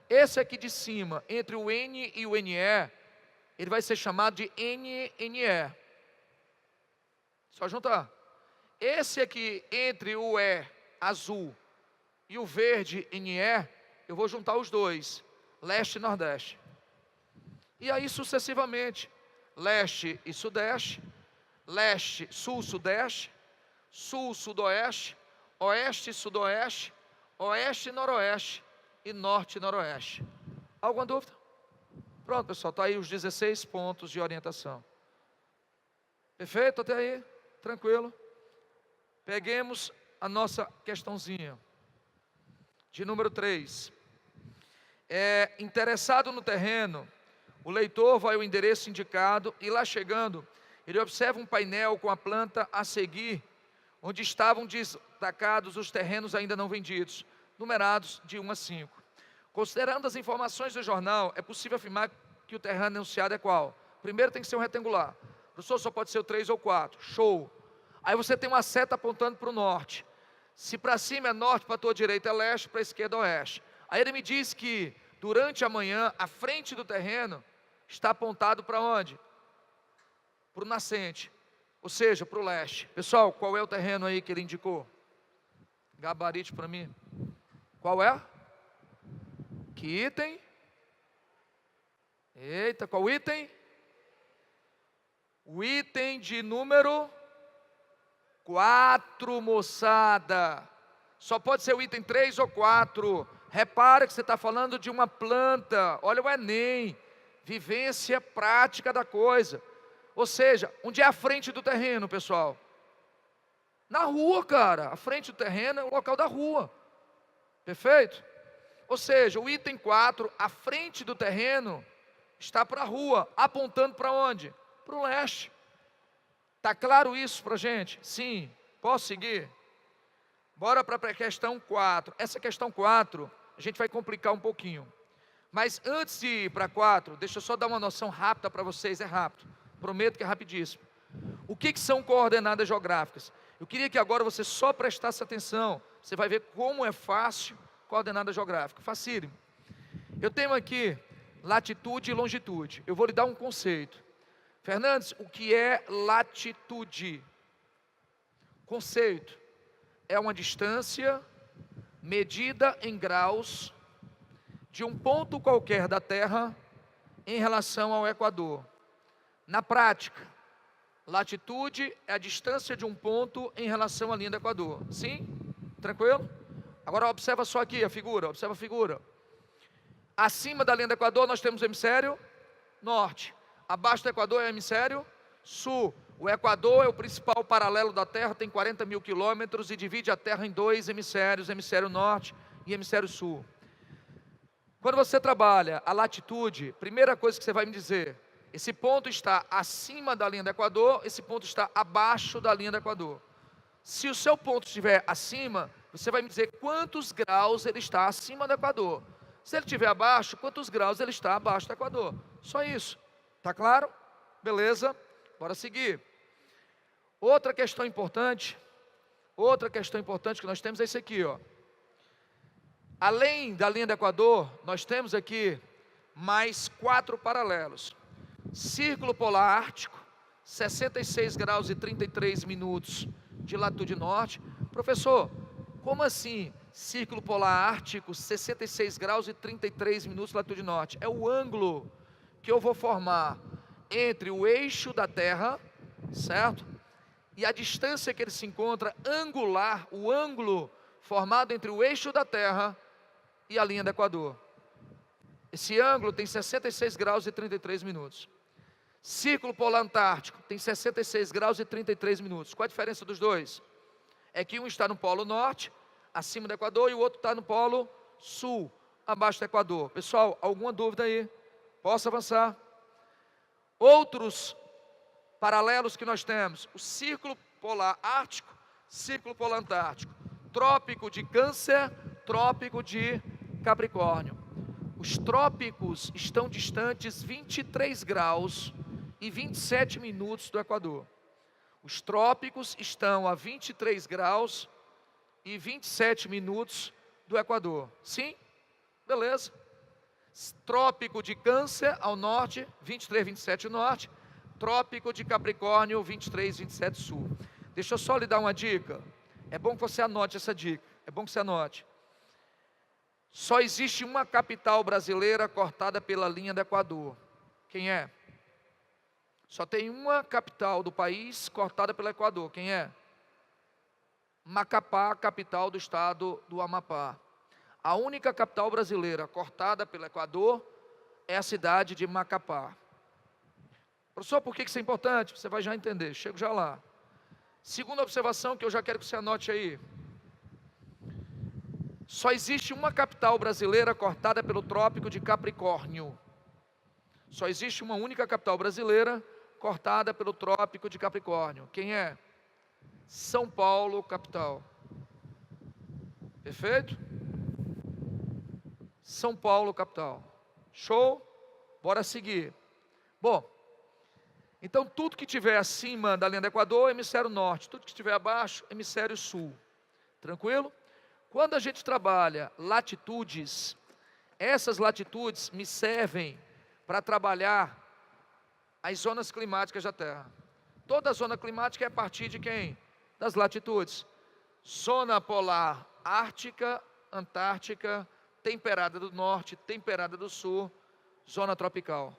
esse aqui de cima, entre o N e o NE, ele vai ser chamado de NNE. Só juntar. Esse aqui, entre o E azul e o verde NE, eu vou juntar os dois, leste e nordeste. E aí sucessivamente, leste e sudeste, leste, sul, sudeste, sul, sudoeste, oeste e sudoeste, oeste e noroeste e norte e noroeste. Alguma dúvida? Pronto, pessoal, está aí os 16 pontos de orientação. Perfeito até aí? Tranquilo? Peguemos a nossa questãozinha. De número 3. Interessado no terreno, o leitor vai ao endereço indicado e lá chegando, ele observa um painel com a planta a seguir, onde estavam destacados os terrenos ainda não vendidos, numerados de 1 a 5. Considerando as informações do jornal, é possível afirmar que o terreno anunciado é qual? Primeiro tem que ser um retangular. Professor, só pode ser o 3 ou 4. Show. Aí você tem uma seta apontando para o norte. Se para cima é norte, para a tua direita é leste, para a esquerda é oeste. Aí ele me diz que durante a manhã, a frente do terreno está apontado para onde? Para o nascente, ou seja, para o leste. Pessoal, qual é o terreno aí que ele indicou? Gabarite para mim. Qual é? Que item? Eita, qual item? O item de número 4, moçada. Só pode ser o item 3 ou 4. Repara que você está falando de uma planta. Olha o Enem. Vivência prática da coisa. Ou seja, onde é a frente do terreno, pessoal? Na rua, cara. A frente do terreno é o local da rua. Perfeito? Ou seja, o item 4, a frente do terreno, está para a rua, apontando para onde? Para o leste. Está claro isso para a gente? Sim. Posso seguir? Bora para a questão 4. Essa questão 4, a gente vai complicar um pouquinho. Mas antes de ir para 4, deixa eu só dar uma noção rápida para vocês, é rápido. Prometo que é rapidíssimo. O que são coordenadas geográficas? Eu queria que agora você só prestasse atenção. Você vai ver como é fácil coordenada geográfica. Facílimo. Eu tenho aqui latitude e longitude. Eu vou lhe dar um conceito. Fernandes, o que é latitude? Conceito. É uma distância medida em graus de um ponto qualquer da Terra em relação ao Equador. Na prática, latitude é a distância de um ponto em relação à linha do Equador. Sim? Tranquilo? Agora observa só aqui a figura, observa a figura. Acima da linha do Equador nós temos o hemisfério norte. Abaixo do Equador é o hemisfério sul. O Equador é o principal paralelo da Terra, tem 40 mil quilômetros e divide a Terra em 2 hemisférios, hemisfério norte e hemisfério sul. Quando você trabalha a latitude, primeira coisa que você vai me dizer, esse ponto está acima da linha do Equador, esse ponto está abaixo da linha do Equador. Se o seu ponto estiver acima, você vai me dizer quantos graus ele está acima do Equador. Se ele estiver abaixo, quantos graus ele está abaixo do Equador. Só isso. Tá claro? Beleza? Bora seguir. Outra questão importante que nós temos é isso aqui, ó. Além da linha do Equador, nós temos aqui mais 4 paralelos. Círculo polar ártico, 66 graus e 33 minutos de latitude norte. Professor, como assim círculo polar ártico, 66 graus e 33 minutos de latitude norte? É o ângulo que eu vou formar entre o eixo da Terra, certo? E a distância que ele se encontra angular, o ângulo formado entre o eixo da Terra e a linha do Equador. Esse ângulo tem 66 graus e 33 minutos. Círculo polar antártico tem 66 graus e 33 minutos. Qual a diferença dos dois? É que um está no polo norte, acima do Equador, e o outro está no polo sul, abaixo do Equador. Pessoal, alguma dúvida aí? Posso avançar? Outros paralelos que nós temos: o círculo polar ártico, círculo polar antártico, trópico de Câncer, trópico de Capricórnio. Os trópicos estão distantes 23 graus e 27 minutos do Equador. Os trópicos estão a 23 graus e 27 minutos do Equador. Sim? Beleza. Trópico de Câncer ao norte, 23, 27 norte. Trópico de Capricórnio, 23, 27 sul. Deixa eu só lhe dar uma dica. É bom que você anote essa dica. É bom que você anote. Só existe uma capital brasileira cortada pela linha do Equador. Quem é? Só tem uma capital do país cortada pelo Equador. Quem é? Macapá, capital do estado do Amapá. A única capital brasileira cortada pelo Equador é a cidade de Macapá. Professor, por que isso é importante? Você vai já entender, chego já lá. Segunda observação que eu já quero que você anote aí. Só existe uma capital brasileira cortada pelo Trópico de Capricórnio. Só existe uma única capital brasileira cortada pelo Trópico de Capricórnio. Quem é? São Paulo, capital. Perfeito? São Paulo, capital. Show? Bora seguir. Bom, então tudo que estiver acima da linha do Equador, hemisfério norte. Tudo que estiver abaixo, hemisfério sul. Tranquilo? Quando a gente trabalha latitudes, essas latitudes me servem para trabalhar as zonas climáticas da Terra. Toda zona climática é a partir de quem? Das latitudes. Zona polar ártica, antártica, temperada do norte, temperada do sul, zona tropical.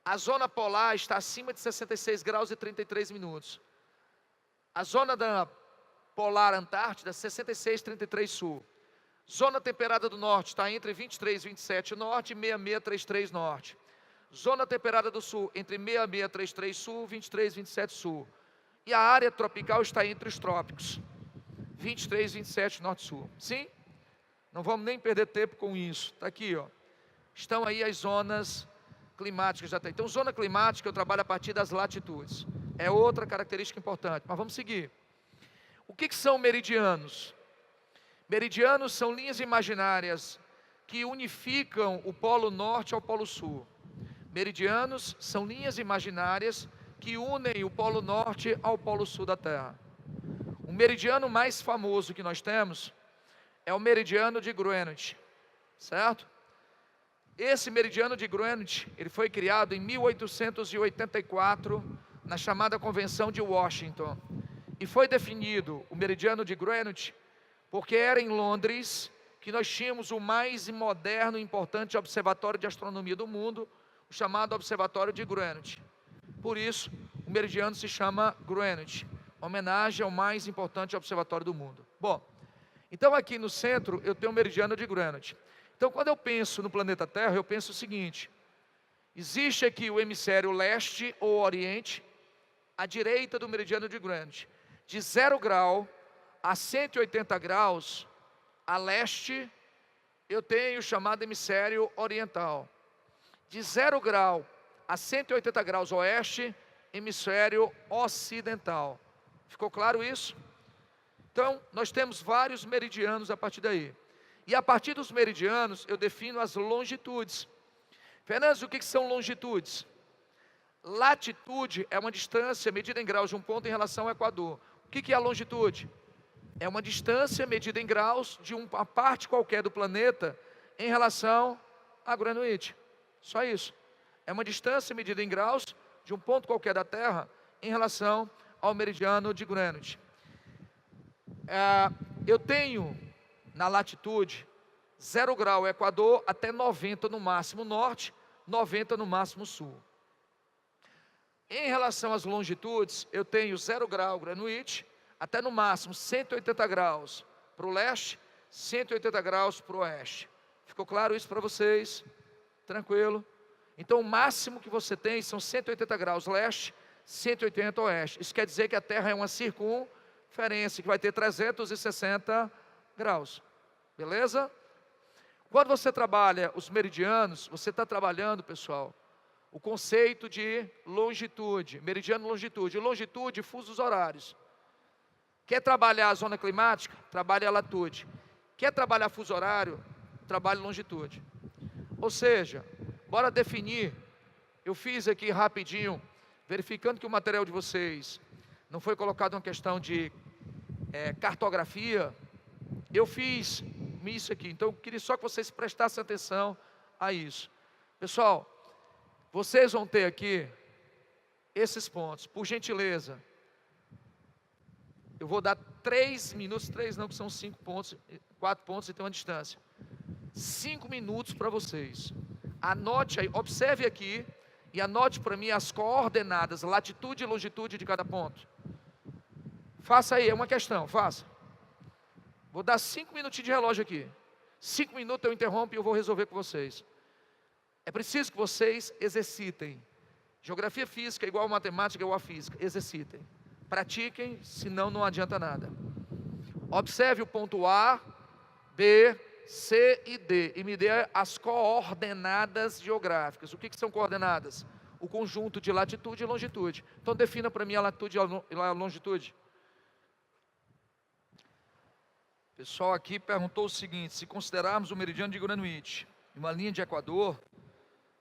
A zona polar está acima de 66 graus e 33 minutos. A zona da polar antártida, 66, 33 sul. Zona temperada do norte está entre 23, 27 norte e 66, 33 norte. Zona temperada do sul, entre 66, 33 sul, 23, 27 sul. E a área tropical está entre os trópicos, 23, 27 norte-sul. Sim? Não vamos nem perder tempo com isso. Está aqui, ó. Estão aí as zonas climáticas já tem. Então, zona climática eu trabalho a partir das latitudes. É outra característica importante. Mas vamos seguir. O que são meridianos? Meridianos são linhas imaginárias que unificam o polo norte ao polo sul. Meridianos são linhas imaginárias que unem o polo norte ao polo sul da Terra. O meridiano mais famoso que nós temos é o meridiano de Greenwich, certo? Esse meridiano de Greenwich, ele foi criado em 1884, na chamada Convenção de Washington. E foi definido o meridiano de Greenwich porque era em Londres que nós tínhamos o mais moderno e importante observatório de astronomia do mundo, o chamado Observatório de Greenwich. Por isso, o meridiano se chama Greenwich, homenagem ao mais importante observatório do mundo. Bom, então aqui no centro eu tenho o meridiano de Greenwich. Então quando eu penso no planeta Terra, eu penso o seguinte: existe aqui o hemisfério leste ou oriente, à direita do meridiano de Greenwich, de 0 grau a 180 graus a leste, eu tenho o chamado hemisfério oriental. De 0 grau a 180 graus oeste, hemisfério ocidental. Ficou claro isso? Então, nós temos vários meridianos a partir daí. E a partir dos meridianos, eu defino as longitudes. Fernandes, o que são longitudes? Latitude é uma distância medida em graus de um ponto em relação ao Equador. O que é a longitude? É uma distância medida em graus de uma parte qualquer do planeta em relação a Greenwich. Só isso. É uma distância medida em graus de um ponto qualquer da Terra em relação ao meridiano de Greenwich. Eu tenho na latitude 0 grau Equador até 90 no máximo norte, 90 no máximo sul. Em relação às longitudes, eu tenho 0 grau Greenwich até no máximo 180 graus para o leste, 180 graus para o oeste. Ficou claro isso para vocês? Tranquilo? Então o máximo que você tem são 180 graus leste, 180 oeste. Isso quer dizer que a Terra é uma circunferência que vai ter 360 graus. Beleza? Quando você trabalha os meridianos, você está trabalhando, pessoal, o conceito de longitude, meridiano longitude. Longitude, fusos horários. Quer trabalhar a zona climática? Trabalhe a latitude. Quer trabalhar fuso horário? Trabalhe longitude. Ou seja, bora definir. Eu fiz aqui rapidinho verificando que o material de vocês não foi colocado uma questão de cartografia, eu fiz isso aqui. Então eu queria só que vocês prestassem atenção a isso. Pessoal, vocês vão ter aqui esses pontos, por gentileza. Eu vou dar 3 minutos, 3 não, que são 5 pontos, 4 pontos e tem uma distância. 5 minutos para vocês. Anote aí, observe aqui e anote para mim as coordenadas, latitude e longitude de cada ponto. Faça aí, é uma questão, faça. Vou dar 5 minutinhos de relógio aqui. 5 minutos eu interrompo e eu vou resolver com vocês. É preciso que vocês exercitem. Geografia física é igual a matemática, igual a física. Exercitem. Pratiquem, senão não adianta nada. Observe o ponto A, B, C e D. E me dê as coordenadas geográficas. O que são coordenadas? O conjunto de latitude e longitude. Então defina para mim a latitude e a longitude. O pessoal aqui perguntou o seguinte: se considerarmos o meridiano de Greenwich uma linha de Equador,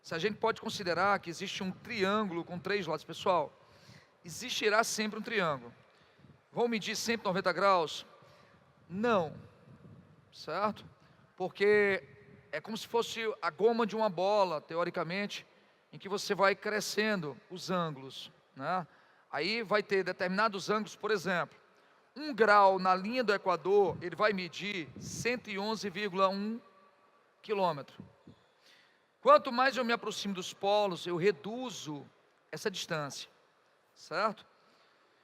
se a gente pode considerar que existe um triângulo com 3 lados. Pessoal, existirá sempre um triângulo. Vão medir sempre 90 graus? Não, certo? Porque é como se fosse a goma de uma bola, teoricamente, em que você vai crescendo os ângulos, né? Aí vai ter determinados ângulos, por exemplo, 1 grau na linha do Equador, ele vai medir 111,1 quilômetro. Quanto mais eu me aproximo dos polos, eu reduzo essa distância, certo?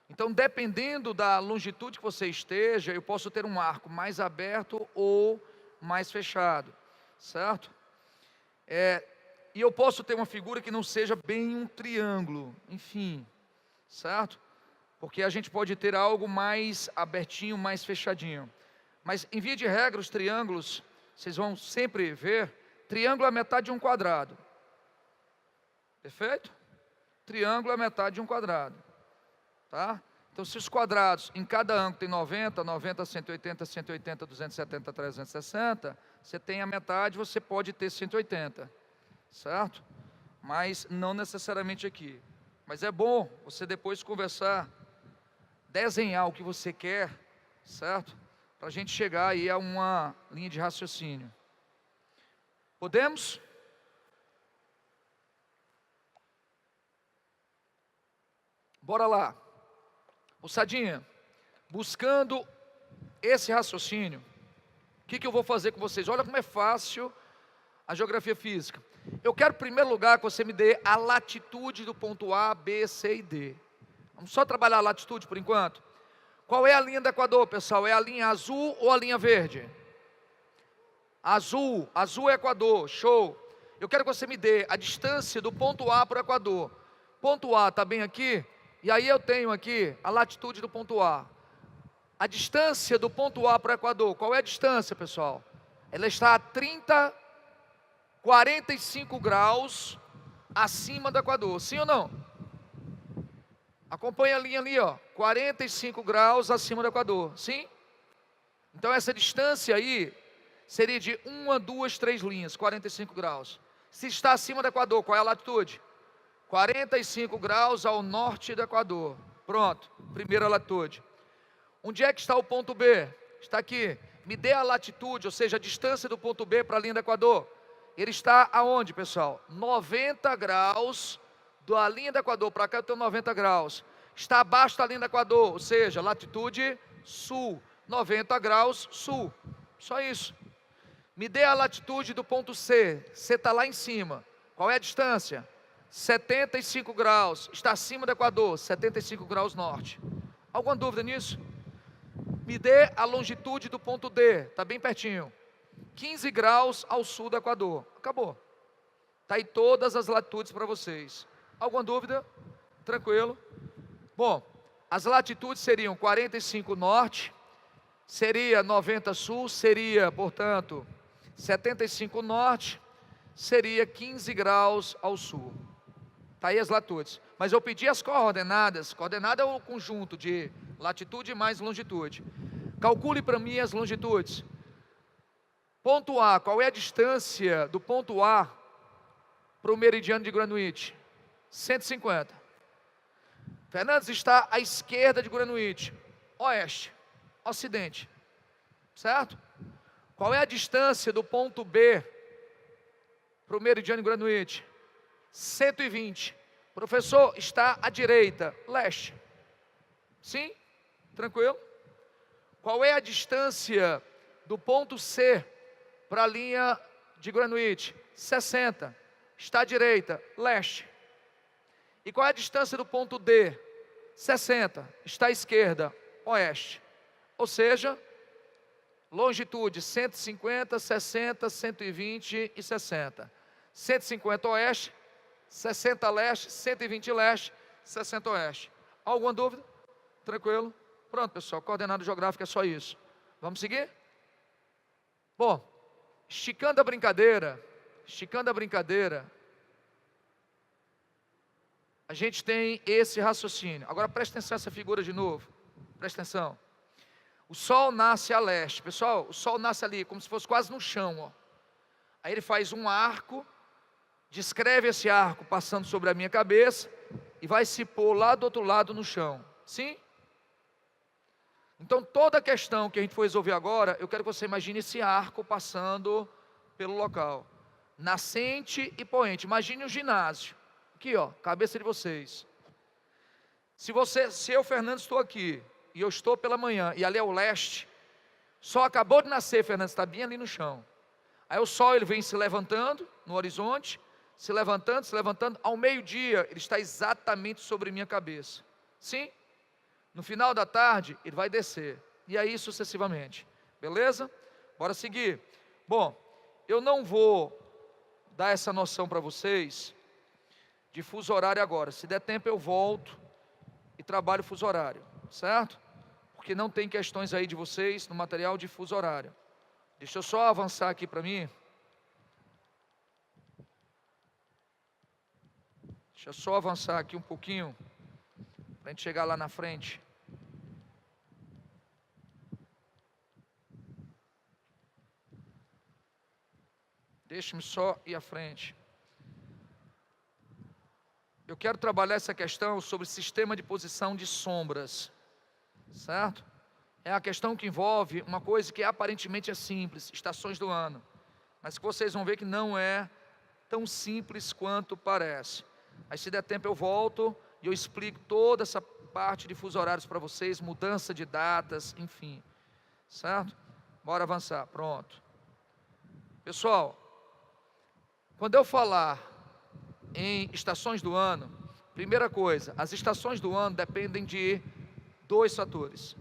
Então, dependendo da longitude que você esteja, eu posso ter um arco mais aberto ou mais fechado, certo? E eu posso ter uma figura que não seja bem um triângulo, enfim, certo? Porque a gente pode ter algo mais abertinho, mais fechadinho. Mas, em via de regra, os triângulos, vocês vão sempre ver, triângulo é a metade de um quadrado. Perfeito? Triângulo é a metade de um quadrado. Tá? Então, se os quadrados, em cada ângulo tem 90, 90, 180, 180, 270, 360, você tem a metade, você pode ter 180, certo? Mas não necessariamente aqui. Mas é bom você depois conversar, desenhar o que você quer, certo? Para a gente chegar aí a uma linha de raciocínio. Podemos? Bora lá. Moçadinha, buscando esse raciocínio, o que eu vou fazer com vocês? Olha como é fácil a geografia física. Eu quero, em primeiro lugar, que você me dê a latitude do ponto A, B, C e D. Vamos só trabalhar a latitude por enquanto. Qual é a linha do Equador, pessoal? É a linha azul ou a linha verde? Azul, azul é Equador, show. Eu quero que você me dê a distância do ponto A para o Equador. Ponto A está bem aqui? E aí eu tenho aqui a latitude do ponto A. A distância do ponto A para o Equador, qual é a distância, pessoal? Ela está a 45 graus acima do Equador, sim ou não? Acompanha a linha ali, ó, 45 graus acima do Equador, sim? Então essa distância aí seria de 1, 2, 3 linhas, 45 graus. Se está acima do Equador, qual é a latitude? 45 graus ao norte do Equador. Pronto, primeira latitude. Onde é que está o ponto B? Está aqui. Me dê a latitude, ou seja, a distância do ponto B para a linha do Equador. Ele está aonde, pessoal? 90 graus da linha do Equador para cá eu tenho 90 graus. Está abaixo da linha do Equador, ou seja, latitude sul, 90 graus sul. Só isso. Me dê a latitude do ponto C. C está lá em cima. Qual é a distância? 75 graus. Está acima do Equador, 75 graus norte. Alguma dúvida nisso? Me dê a longitude do ponto D. Está bem pertinho. 15 graus ao sul do Equador. Acabou. Está aí todas as latitudes para vocês. Alguma dúvida? Tranquilo. Bom, as latitudes seriam 45 norte, seria 90 sul, seria, portanto, 75 norte, seria 15 graus ao sul. Está aí as latitudes. Mas eu pedi as coordenadas. Coordenada é o conjunto de latitude mais longitude. Calcule para mim as longitudes. Ponto A, qual é a distância do ponto A para o meridiano de Greenwich? 150. Fernandes está à esquerda de Greenwich, oeste, ocidente, certo? Qual é a distância do ponto B para o meridiano de Greenwich? 120. Professor, está à direita, leste. Sim? Tranquilo? Qual é a distância do ponto C para a linha de Greenwich? 60. Está à direita, leste. E qual é a distância do ponto D? 60. Está à esquerda, oeste. Ou seja, longitude 150, 60, 120 e 60. 150 oeste, 60 leste, 120 leste, 60 oeste. Alguma dúvida? Tranquilo? Pronto, pessoal, coordenada geográfica é só isso. Vamos seguir? Bom, esticando a brincadeira, a gente tem esse raciocínio. Agora presta atenção nessa figura de novo. Presta atenção. O Sol nasce a leste. Pessoal, o Sol nasce ali, como se fosse quase no chão. Ó. Aí ele faz um arco, descreve esse arco passando sobre a minha cabeça e vai se pôr lá do outro lado no chão. Sim? Então toda a questão que a gente for resolver agora, eu quero que você imagine esse arco passando pelo local. Nascente e poente. Imagine o ginásio. Aqui, ó, cabeça de vocês. Se eu, Fernandes, estou aqui, e eu estou pela manhã, e ali é o leste, só acabou de nascer, Fernandes, está bem ali no chão. Aí o sol ele vem se levantando no horizonte, se levantando, ao meio-dia ele está exatamente sobre minha cabeça. Sim? No final da tarde ele vai descer, e aí sucessivamente. Beleza? Bora seguir. Bom, eu não vou dar essa noção para vocês de fuso horário agora. Se der tempo eu volto e trabalho fuso horário, certo? Porque não tem questões aí de vocês no material de fuso horário. Deixa eu só avançar aqui para mim. Deixa eu só avançar aqui um pouquinho, para a gente chegar lá na frente. Deixa-me só ir à frente. Eu quero trabalhar essa questão sobre sistema de posição de sombras, certo? É a questão que envolve uma coisa que aparentemente é simples, estações do ano, mas que vocês vão ver que não é tão simples quanto parece. Aí se der tempo eu volto e eu explico toda essa parte de fuso horários para vocês, mudança de datas, enfim, certo? Bora avançar, pronto. Pessoal, quando eu falar em estações do ano, primeira coisa, as estações do ano dependem de dois fatores.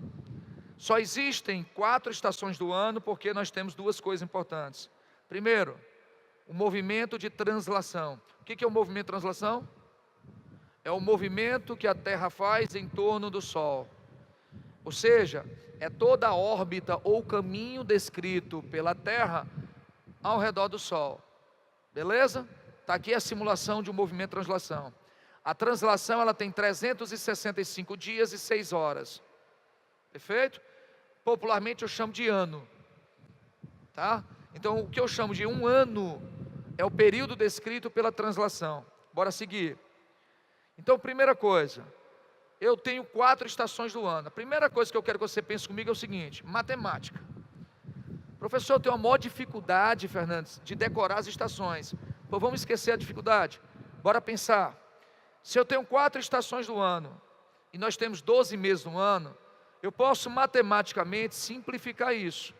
Só existem 4 estações do ano porque nós temos duas coisas importantes. Primeiro, o movimento de translação. O que é o movimento de translação? É o movimento que a Terra faz em torno do Sol. Ou seja, é toda a órbita ou caminho descrito pela Terra ao redor do Sol. Beleza? Está aqui a simulação de um movimento de translação. A translação ela tem 365 dias e 6 horas. Perfeito? Popularmente eu chamo de ano. Tá? Então o que eu chamo de um ano é o período descrito pela translação. Bora seguir. Então primeira coisa, eu tenho 4 estações do ano. A primeira coisa que eu quero que você pense comigo é o seguinte: matemática. Professor, eu tenho uma maior dificuldade, Fernandes, de decorar as estações. Pô, vamos esquecer a dificuldade. Bora pensar. Se eu tenho 4 estações do ano e nós temos 12 meses no ano, eu posso matematicamente simplificar isso.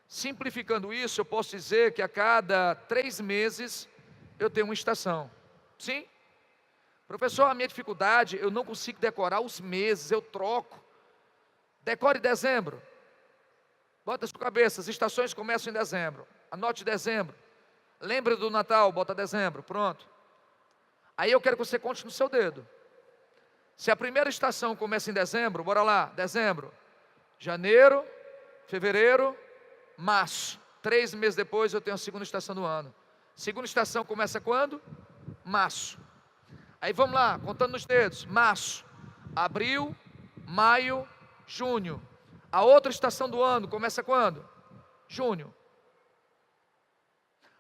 Simplificando isso, eu posso dizer que a cada 3 meses eu tenho uma estação. Sim? Professor, a minha dificuldade, eu não consigo decorar os meses, eu troco. Decore dezembro. Bota na sua cabeça, as estações começam em dezembro. Anote dezembro. Lembre do Natal, bota dezembro, pronto. Aí eu quero que você conte no seu dedo. Se a primeira estação começa em dezembro, bora lá, dezembro, janeiro, fevereiro, março. 3 meses depois eu tenho a segunda estação do ano. Segunda estação começa quando? Março. Aí vamos lá, contando nos dedos. Março, abril, maio, junho. A outra estação do ano começa quando? Junho.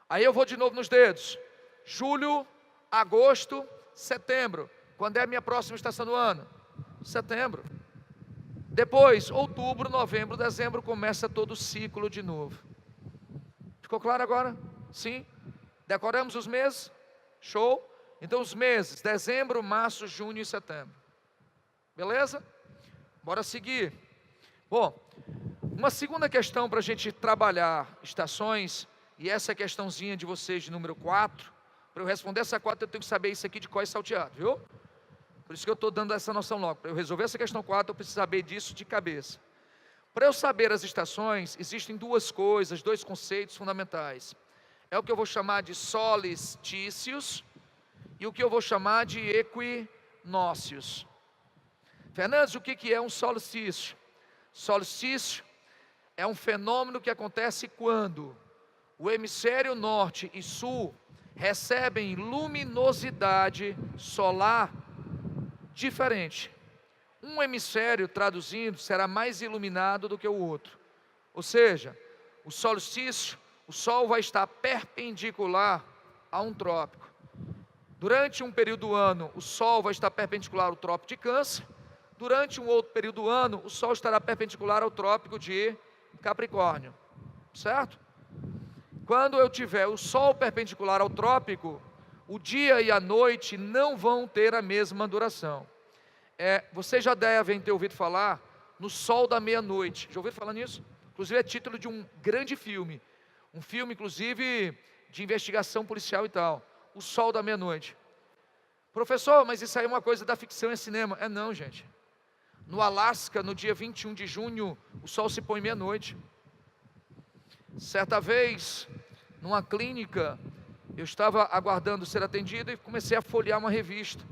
Aí eu vou de novo nos dedos. Julho, agosto, setembro. Quando é a minha próxima estação do ano? Setembro. Depois, outubro, novembro, dezembro, começa todo o ciclo de novo. Ficou claro agora? Sim? Decoramos os meses? Show? Então os meses, dezembro, março, junho e setembro. Beleza? Bora seguir. Bom, uma segunda questão para a gente trabalhar estações, e essa questãozinha de vocês de número 4, para eu responder essa 4 eu tenho que saber isso aqui de cor e salteado, viu? Por isso que eu estou dando essa noção logo. Para eu resolver essa questão 4, eu preciso saber disso de cabeça. Para eu saber as estações, existem duas coisas, dois conceitos fundamentais. É o que eu vou chamar de solstícios e o que eu vou chamar de equinócios. Fernandes, o que é um solstício? Solstício é um fenômeno que acontece quando o hemisfério norte e sul recebem luminosidade solar diferente. Um hemisfério, traduzindo, será mais iluminado do que o outro. Ou seja, o solstício, o Sol vai estar perpendicular a um trópico. Durante um período do ano, o Sol vai estar perpendicular ao trópico de Câncer. Durante um outro período do ano, o Sol estará perpendicular ao trópico de Capricórnio. Certo? Quando eu tiver o Sol perpendicular ao trópico, o dia e a noite não vão ter a mesma duração. Vocês já devem ter ouvido falar no Sol da Meia-Noite. Já ouviram falar nisso? Inclusive é título de um grande filme. Um filme, inclusive, de investigação policial e tal. O Sol da Meia-Noite. Professor, mas isso aí é uma coisa da ficção, é cinema. Não, gente. No Alasca, no dia 21 de junho, o Sol se põe meia-noite. Certa vez, numa clínica, eu estava aguardando ser atendido e comecei a folhear uma revista.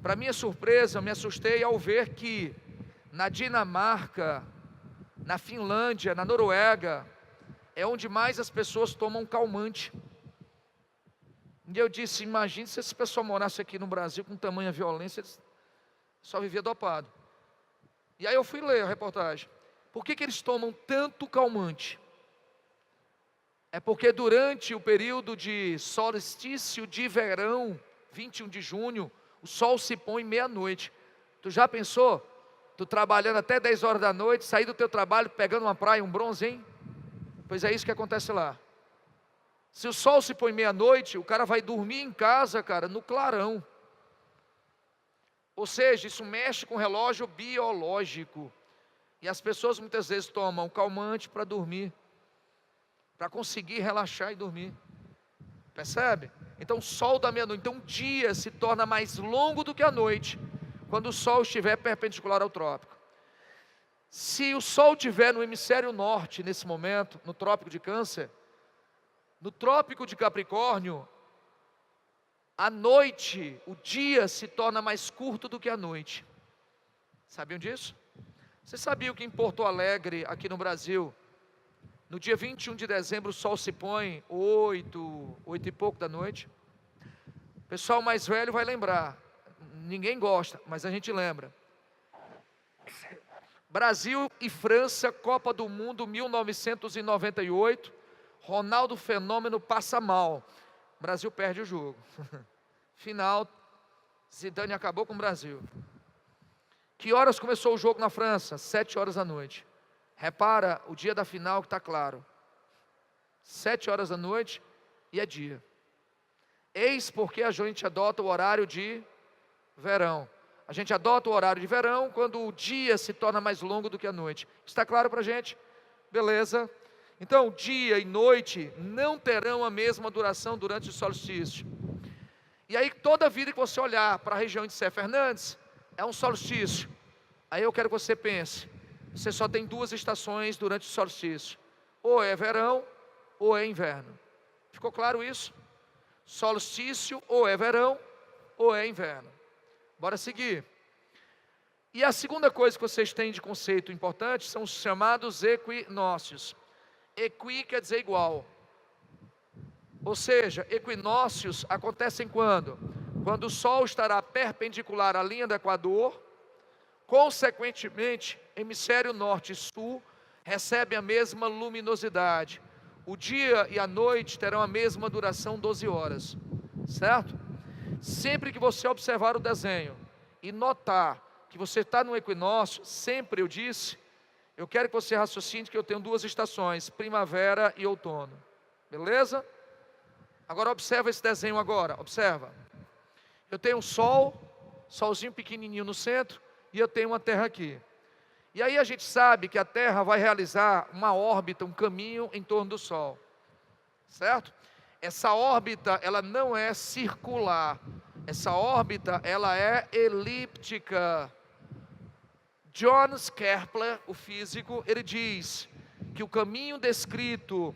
Para minha surpresa, eu me assustei ao ver que na Dinamarca, na Finlândia, na Noruega, é onde mais as pessoas tomam calmante. E eu disse, imagine se esse pessoal morasse aqui no Brasil com tamanha violência, eles só vivia dopado. E aí eu fui ler a reportagem. Por que eles tomam tanto calmante? É porque durante o período de solstício de verão, 21 de junho, o sol se põe meia-noite. Tu já pensou? Tu trabalhando até 10 horas da noite, sair do teu trabalho, pegando uma praia, um bronze, hein? Pois é isso que acontece lá. Se o sol se põe meia-noite, o cara vai dormir em casa, cara, no clarão. Ou seja, isso mexe com o relógio biológico. E as pessoas muitas vezes tomam calmante para dormir, para conseguir relaxar e dormir. Percebe? Então o sol da meia-noite, então o dia se torna mais longo do que a noite, quando o sol estiver perpendicular ao trópico. Se o sol estiver no hemisfério norte, nesse momento, no trópico de Câncer, no trópico de Capricórnio, a noite, o dia se torna mais curto do que a noite. Sabiam disso? Você sabia que em Porto Alegre, aqui no Brasil, no dia 21 de dezembro o sol se põe 8 e pouco da noite? O pessoal mais velho vai lembrar. Ninguém gosta, mas a gente lembra. Brasil e França, Copa do Mundo 1998. Ronaldo Fenômeno passa mal. O Brasil perde o jogo. Final, Zidane acabou com o Brasil. Que horas começou o jogo na França? 7 horas da noite. Repara o dia da final que está claro. 7 horas da noite e é dia. Eis porque a gente adota o horário de verão. A gente adota o horário de verão quando o dia se torna mais longo do que a noite. Está claro para a gente? Beleza. Então, dia e noite não terão a mesma duração durante o solstício. E aí, toda vida que você olhar para a região de Sé Fernandes, é um solstício. Aí eu quero que você pense, você só tem 2 estações durante o solstício. Ou é verão, ou é inverno. Ficou claro isso? Solstício, ou é verão, ou é inverno. Bora seguir. E a segunda coisa que vocês têm de conceito importante são os chamados equinócios. Equi quer dizer igual. Ou seja, equinócios acontecem quando? Quando o Sol estará perpendicular à linha do Equador, consequentemente, hemisfério norte e sul recebem a mesma luminosidade. O dia e a noite terão a mesma duração, 12 horas. Certo? Sempre que você observar o desenho e notar que você está no equinócio, sempre eu disse, eu quero que você raciocine que eu tenho duas estações, primavera e outono. Beleza? Agora observa esse desenho agora, observa. Eu tenho um sol, solzinho pequenininho no centro, e eu tenho uma terra aqui. E aí a gente sabe que a terra vai realizar uma órbita, um caminho em torno do sol. Certo? Essa órbita, ela não é circular. Essa órbita, ela é elíptica. John Kepler, o físico, ele diz que o caminho descrito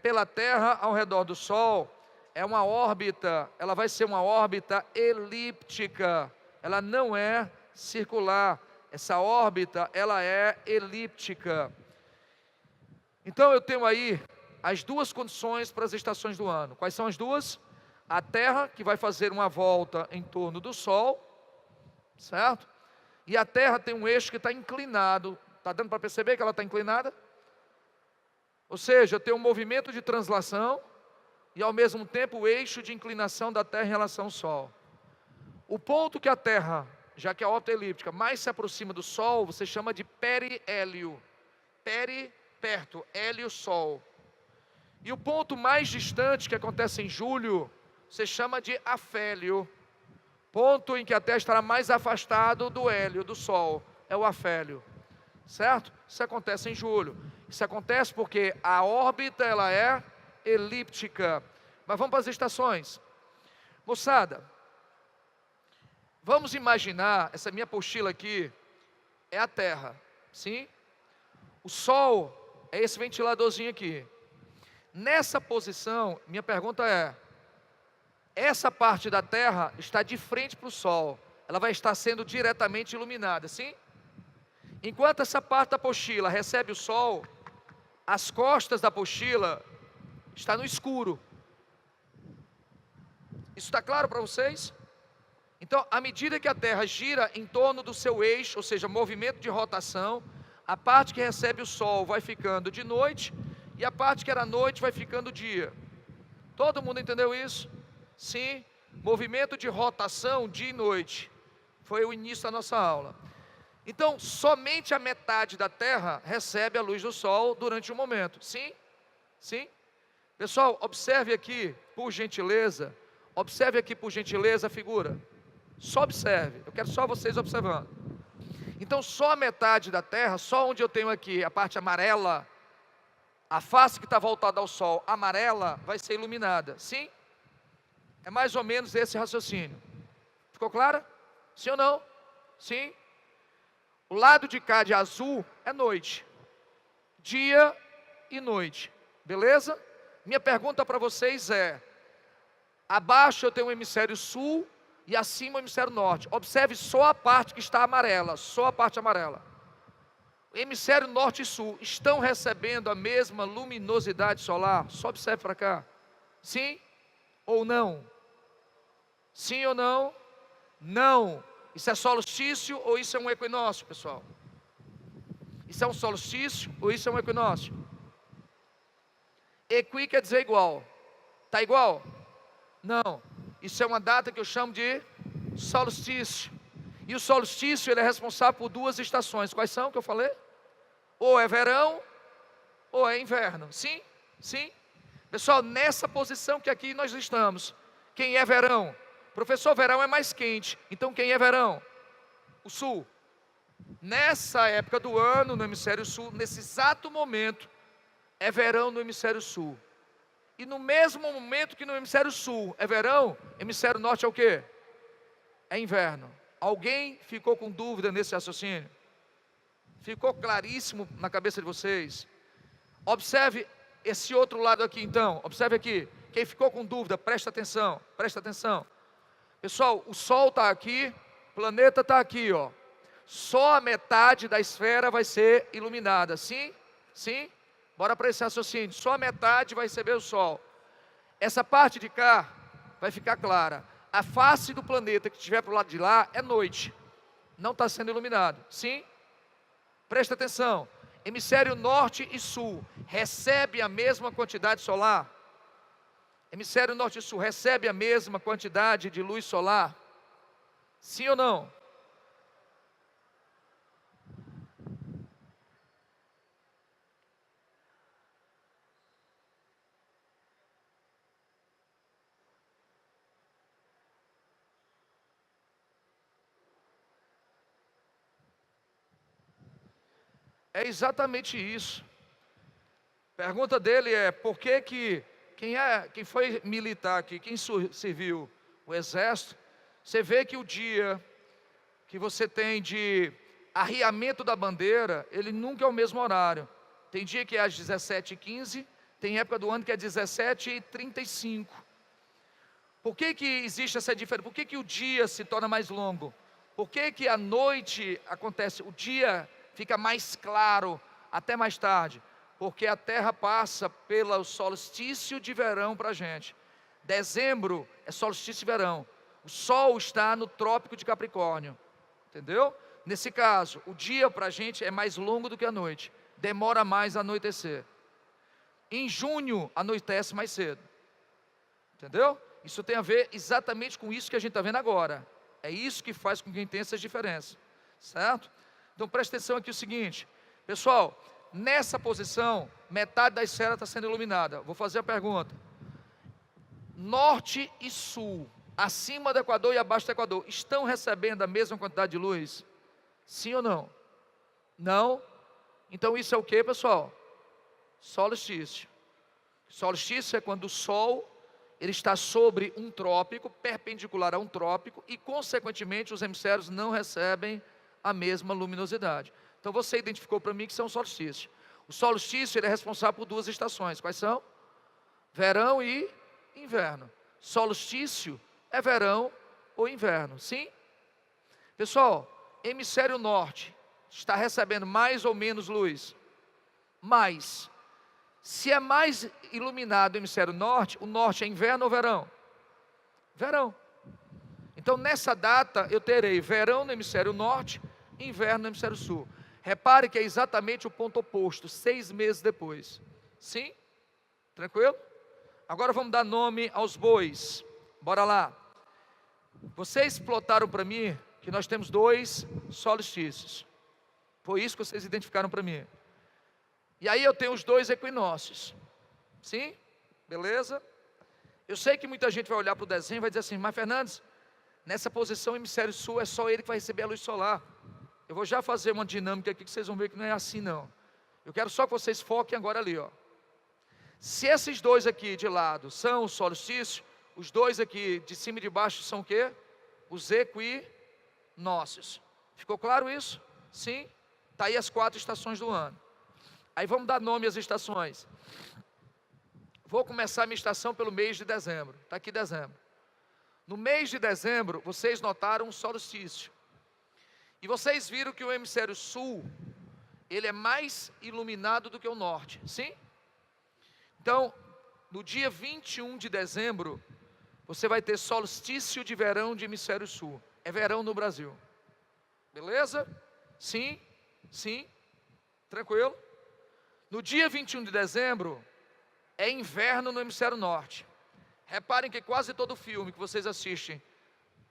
pela Terra ao redor do Sol é uma órbita, ela vai ser uma órbita elíptica. Ela não é circular. Essa órbita, ela é elíptica. Então eu tenho aí as duas condições para as estações do ano. Quais são as duas? A Terra, que vai fazer uma volta em torno do Sol, certo? E a Terra tem um eixo que está inclinado. Está dando para perceber que ela está inclinada? Ou seja, tem um movimento de translação e ao mesmo tempo o eixo de inclinação da Terra em relação ao Sol. O ponto que a Terra, já que é ortoelíptica, mais se aproxima do Sol, você chama de periélio. Peri, perto, hélio, Sol. E o ponto mais distante, que acontece em julho, você chama de afélio. Ponto em que a Terra estará mais afastado do hélio, do Sol, é o afélio. Certo? Isso acontece em julho. Isso acontece porque a órbita, ela é elíptica. Mas vamos para as estações. Moçada, vamos imaginar, essa minha apostila aqui é a Terra, sim? O Sol é esse ventiladorzinho aqui. Nessa posição, minha pergunta é, essa parte da Terra está de frente para o Sol, ela vai estar sendo diretamente iluminada, sim? Enquanto essa parte da apostila recebe o Sol, as costas da apostila estão no escuro. Isso está claro para vocês? Então, à medida que a Terra gira em torno do seu eixo, ou seja, movimento de rotação, a parte que recebe o Sol vai ficando de noite, e a parte que era noite vai ficando dia. Todo mundo entendeu isso? Sim, movimento de rotação dia e noite. Foi o início da nossa aula. Então, somente a metade da Terra recebe a luz do Sol durante um momento. Sim? Sim? Pessoal, observe aqui, por gentileza, a figura. Só observe, eu quero só vocês observando. Então, só a metade da Terra, só onde eu tenho aqui a parte amarela, a face que está voltada ao Sol, amarela, vai ser iluminada. Sim? É mais ou menos esse raciocínio. Ficou claro? Sim ou não? Sim? O lado de cá de azul é noite. Dia e noite. Beleza? Minha pergunta para vocês é, abaixo eu tenho o hemisfério sul e acima o hemisfério norte. Observe só a parte que está amarela, só a parte amarela. O hemisfério norte e sul estão recebendo a mesma luminosidade solar? Só observe para cá. Sim ou não? Sim ou não? Não. Isso é solstício ou isso é um equinócio, pessoal? Isso é um solstício ou isso é um equinócio? Equi quer dizer igual. Está igual? Não. Isso é uma data que eu chamo de solstício. E o solstício, ele é responsável por duas estações. Quais são que eu falei? Ou é verão, ou é inverno. Sim? Sim? Pessoal, nessa posição que aqui nós estamos. Quem é verão? Professor, verão é mais quente. Então quem é verão? O sul. Nessa época do ano, no hemisfério sul, nesse exato momento, é verão no hemisfério sul. E no mesmo momento que no hemisfério sul é verão, hemisfério norte é o quê? É inverno. Alguém ficou com dúvida nesse raciocínio? Ficou claríssimo na cabeça de vocês? Observe esse outro lado aqui então. Observe aqui. Quem ficou com dúvida, presta atenção. Presta atenção. Pessoal, o Sol está aqui, o planeta está aqui, ó. Só a metade da esfera vai ser iluminada. Sim? Sim? Bora para esse raciocínio. Só a metade vai receber o Sol. Essa parte de cá vai ficar clara. A face do planeta que estiver para o lado de lá é noite. Não está sendo iluminado. Sim? Presta atenção. Hemisfério norte e sul recebe a mesma quantidade solar? Hemisfério norte e sul recebe a mesma quantidade de luz solar? Sim ou não? É exatamente isso. Pergunta dele é: por que que quem foi militar aqui, quem serviu o exército, você vê que o dia que você tem de arriamento da bandeira, ele nunca é o mesmo horário. Tem dia que é às 17h15, tem época do ano que é 17h35. Por que que existe essa diferença? Por que que o dia se torna mais longo? Por que que a noite acontece, o dia fica mais claro até mais tarde? Porque a Terra passa pelo solstício de verão para a gente. Dezembro é solstício de verão. O Sol está no trópico de Capricórnio. Entendeu? Nesse caso, o dia para a gente é mais longo do que a noite. Demora mais a anoitecer. Em junho, anoitece mais cedo. Entendeu? Isso tem a ver exatamente com isso que a gente está vendo agora. É isso que faz com que tenha essas diferenças. Certo? Então presta atenção aqui o seguinte. Pessoal, nessa posição, metade da esfera está sendo iluminada. Vou fazer a pergunta. Norte e sul, acima do Equador e abaixo do Equador, estão recebendo a mesma quantidade de luz? Sim ou não? Não? Então isso é o que, pessoal? Solstício. Solstício é quando o Sol ele está sobre um trópico, perpendicular a um trópico, e consequentemente os hemisférios não recebem a mesma luminosidade. Então você identificou para mim que são solstício. O solstício ele é responsável por duas estações. Quais são? Verão e inverno. Solstício é verão ou inverno, sim? Pessoal, hemisfério norte está recebendo mais ou menos luz? Mais. Se é mais iluminado o hemisfério norte, o norte é inverno ou verão? Verão. Então nessa data eu terei verão no hemisfério norte, inverno no hemisfério sul. Repare que é exatamente o ponto oposto, 6 meses depois. Sim? Tranquilo? Agora vamos dar nome aos bois. Bora lá. Vocês plotaram para mim que nós temos 2 solstícios. Foi isso que vocês identificaram para mim. E aí eu tenho os 2 equinócios. Sim? Beleza? Eu sei que muita gente vai olhar para o desenho e vai dizer assim: mas Fernandes, nessa posição hemisfério sul é só ele que vai receber a luz solar. Eu vou já fazer uma dinâmica aqui que vocês vão ver que não é assim não. Eu quero só que vocês foquem agora ali, ó. Se esses 2 aqui de lado são o solstício, os 2 aqui de cima e de baixo são o quê? Os equinócios. Ficou claro isso? Sim? Está aí as 4 estações do ano. Aí vamos dar nome às estações. Vou começar a minha estação pelo mês de dezembro. Está aqui dezembro. No mês de dezembro, vocês notaram um solstício. E vocês viram que o hemisfério sul, ele é mais iluminado do que o norte. Sim? Então, no dia 21 de dezembro, você vai ter solstício de verão de hemisfério sul. É verão no Brasil. Beleza? Sim? Sim? Tranquilo? No dia 21 de dezembro, é inverno no hemisfério norte. Reparem que quase todo filme que vocês assistem,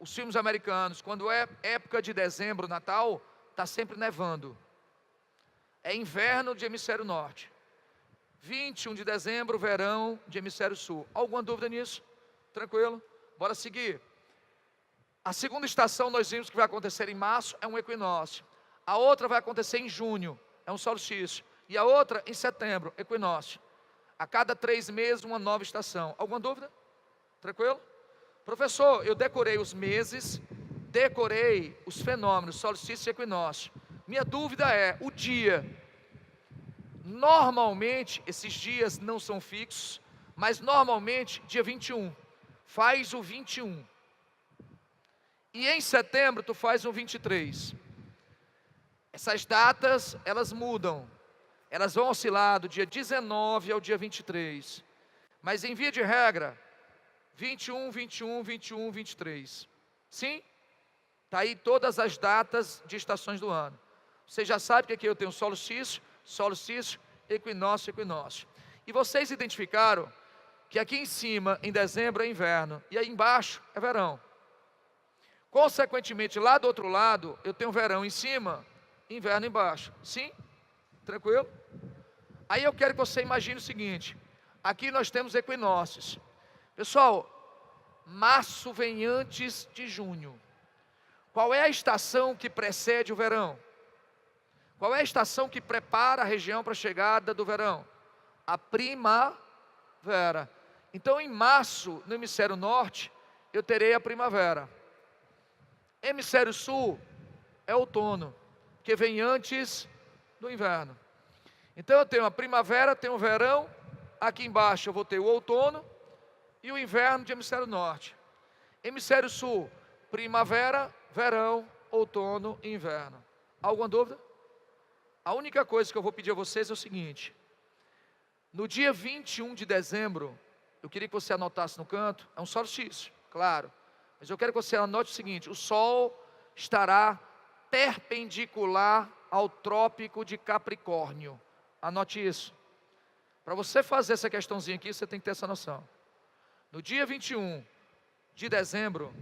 os filmes americanos, quando é época de dezembro, Natal, está sempre nevando. É inverno de hemisfério norte. 21 de dezembro, verão de hemisfério sul. Alguma dúvida nisso? Tranquilo? Bora seguir. A segunda estação nós vimos que vai acontecer em março, é um equinócio. A outra vai acontecer em junho, é um solstício. E a outra em setembro, equinócio. A cada 3 meses uma nova estação. Alguma dúvida? Tranquilo? Professor, eu decorei os meses, decorei os fenômenos, solstício e equinócio. Minha dúvida é, o dia. Normalmente, esses dias não são fixos, mas normalmente, dia 21, faz o 21. E em setembro, tu faz o 23. Essas datas, elas mudam. Elas vão oscilar do dia 19 ao dia 23. Mas em via de regra, 21, 21, 21, 23. Sim? Está aí todas as datas de estações do ano. Você já sabe que aqui eu tenho solstício, solstício, equinócio, equinócio. E vocês identificaram que aqui em cima, em dezembro, é inverno, e aí embaixo é verão. Consequentemente, lá do outro lado, eu tenho verão em cima, inverno embaixo. Sim? Tranquilo? Aí eu quero que você imagine o seguinte: aqui nós temos equinócios. Pessoal, março vem antes de junho. Qual é a estação que precede o verão? Qual é a estação que prepara a região para a chegada do verão? A primavera. Então, em março, no hemisfério norte, eu terei a primavera. Hemisfério sul é outono, que vem antes do inverno. Então, eu tenho a primavera, tenho o verão. Aqui embaixo eu vou ter o outono e o inverno de hemisfério norte. Hemisfério sul, primavera, verão, outono e inverno. Alguma dúvida? A única coisa que eu vou pedir a vocês é o seguinte: no dia 21 de dezembro, eu queria que você anotasse no canto, é um solstício, claro, mas eu quero que você anote o seguinte: o Sol estará perpendicular ao trópico de Capricórnio. Anote isso. Para você fazer essa questãozinha aqui, você tem que ter essa noção. No dia 21 de dezembro,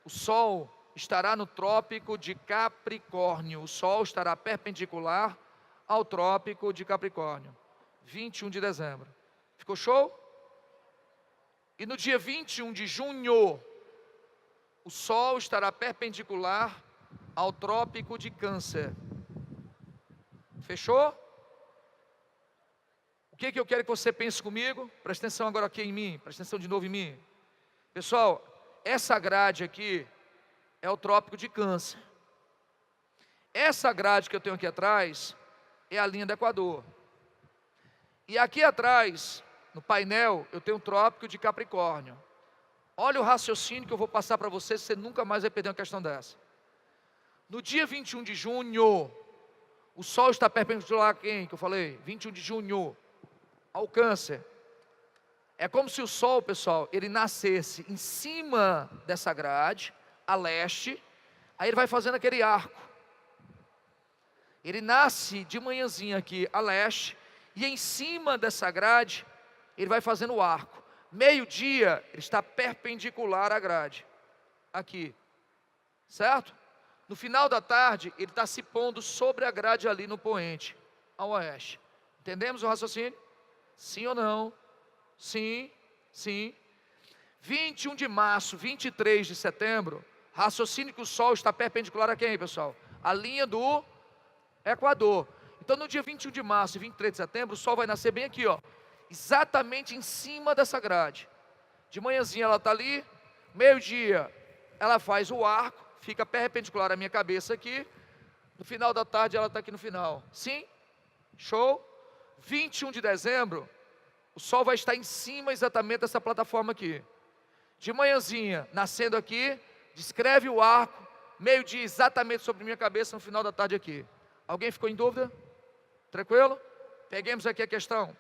o Sol estará no trópico de Capricórnio. O Sol estará perpendicular ao trópico de Capricórnio. 21 de dezembro. Ficou show? E no dia 21 de junho, o Sol estará perpendicular ao trópico de Câncer. Fechou? O que eu quero que você pense comigo? Presta atenção agora aqui em mim, presta atenção de novo em mim. Pessoal, essa grade aqui é o trópico de Câncer. Essa grade que eu tenho aqui atrás é a linha do Equador. E aqui atrás, no painel, eu tenho o trópico de Capricórnio. Olha o raciocínio que eu vou passar para você nunca mais vai perder uma questão dessa. No dia 21 de junho, o Sol está perpendicular a quem que eu falei? 21 de junho, ao Câncer. É como se o Sol, pessoal, ele nascesse em cima dessa grade, a leste, aí ele vai fazendo aquele arco. Ele nasce de manhãzinha aqui a leste, e em cima dessa grade, ele vai fazendo o arco. Meio-dia, ele está perpendicular à grade, aqui, certo? No final da tarde, ele está se pondo sobre a grade ali no poente, ao oeste. Entendemos o raciocínio? Sim ou não? Sim, sim. 21 de março, 23 de setembro, raciocínio que o Sol está perpendicular a quem, pessoal? A linha do Equador. Então, no dia 21 de março e 23 de setembro, o Sol vai nascer bem aqui, ó, exatamente em cima dessa grade. De manhãzinha ela está ali, meio-dia ela faz o arco, fica perpendicular à minha cabeça aqui. No final da tarde ela está aqui no final. Sim? Show? 21 de dezembro, o Sol vai estar em cima exatamente dessa plataforma aqui. De manhãzinha, nascendo aqui, descreve o arco, meio-dia exatamente sobre minha cabeça, no final da tarde aqui. Alguém ficou em dúvida? Tranquilo? Peguemos aqui a questão.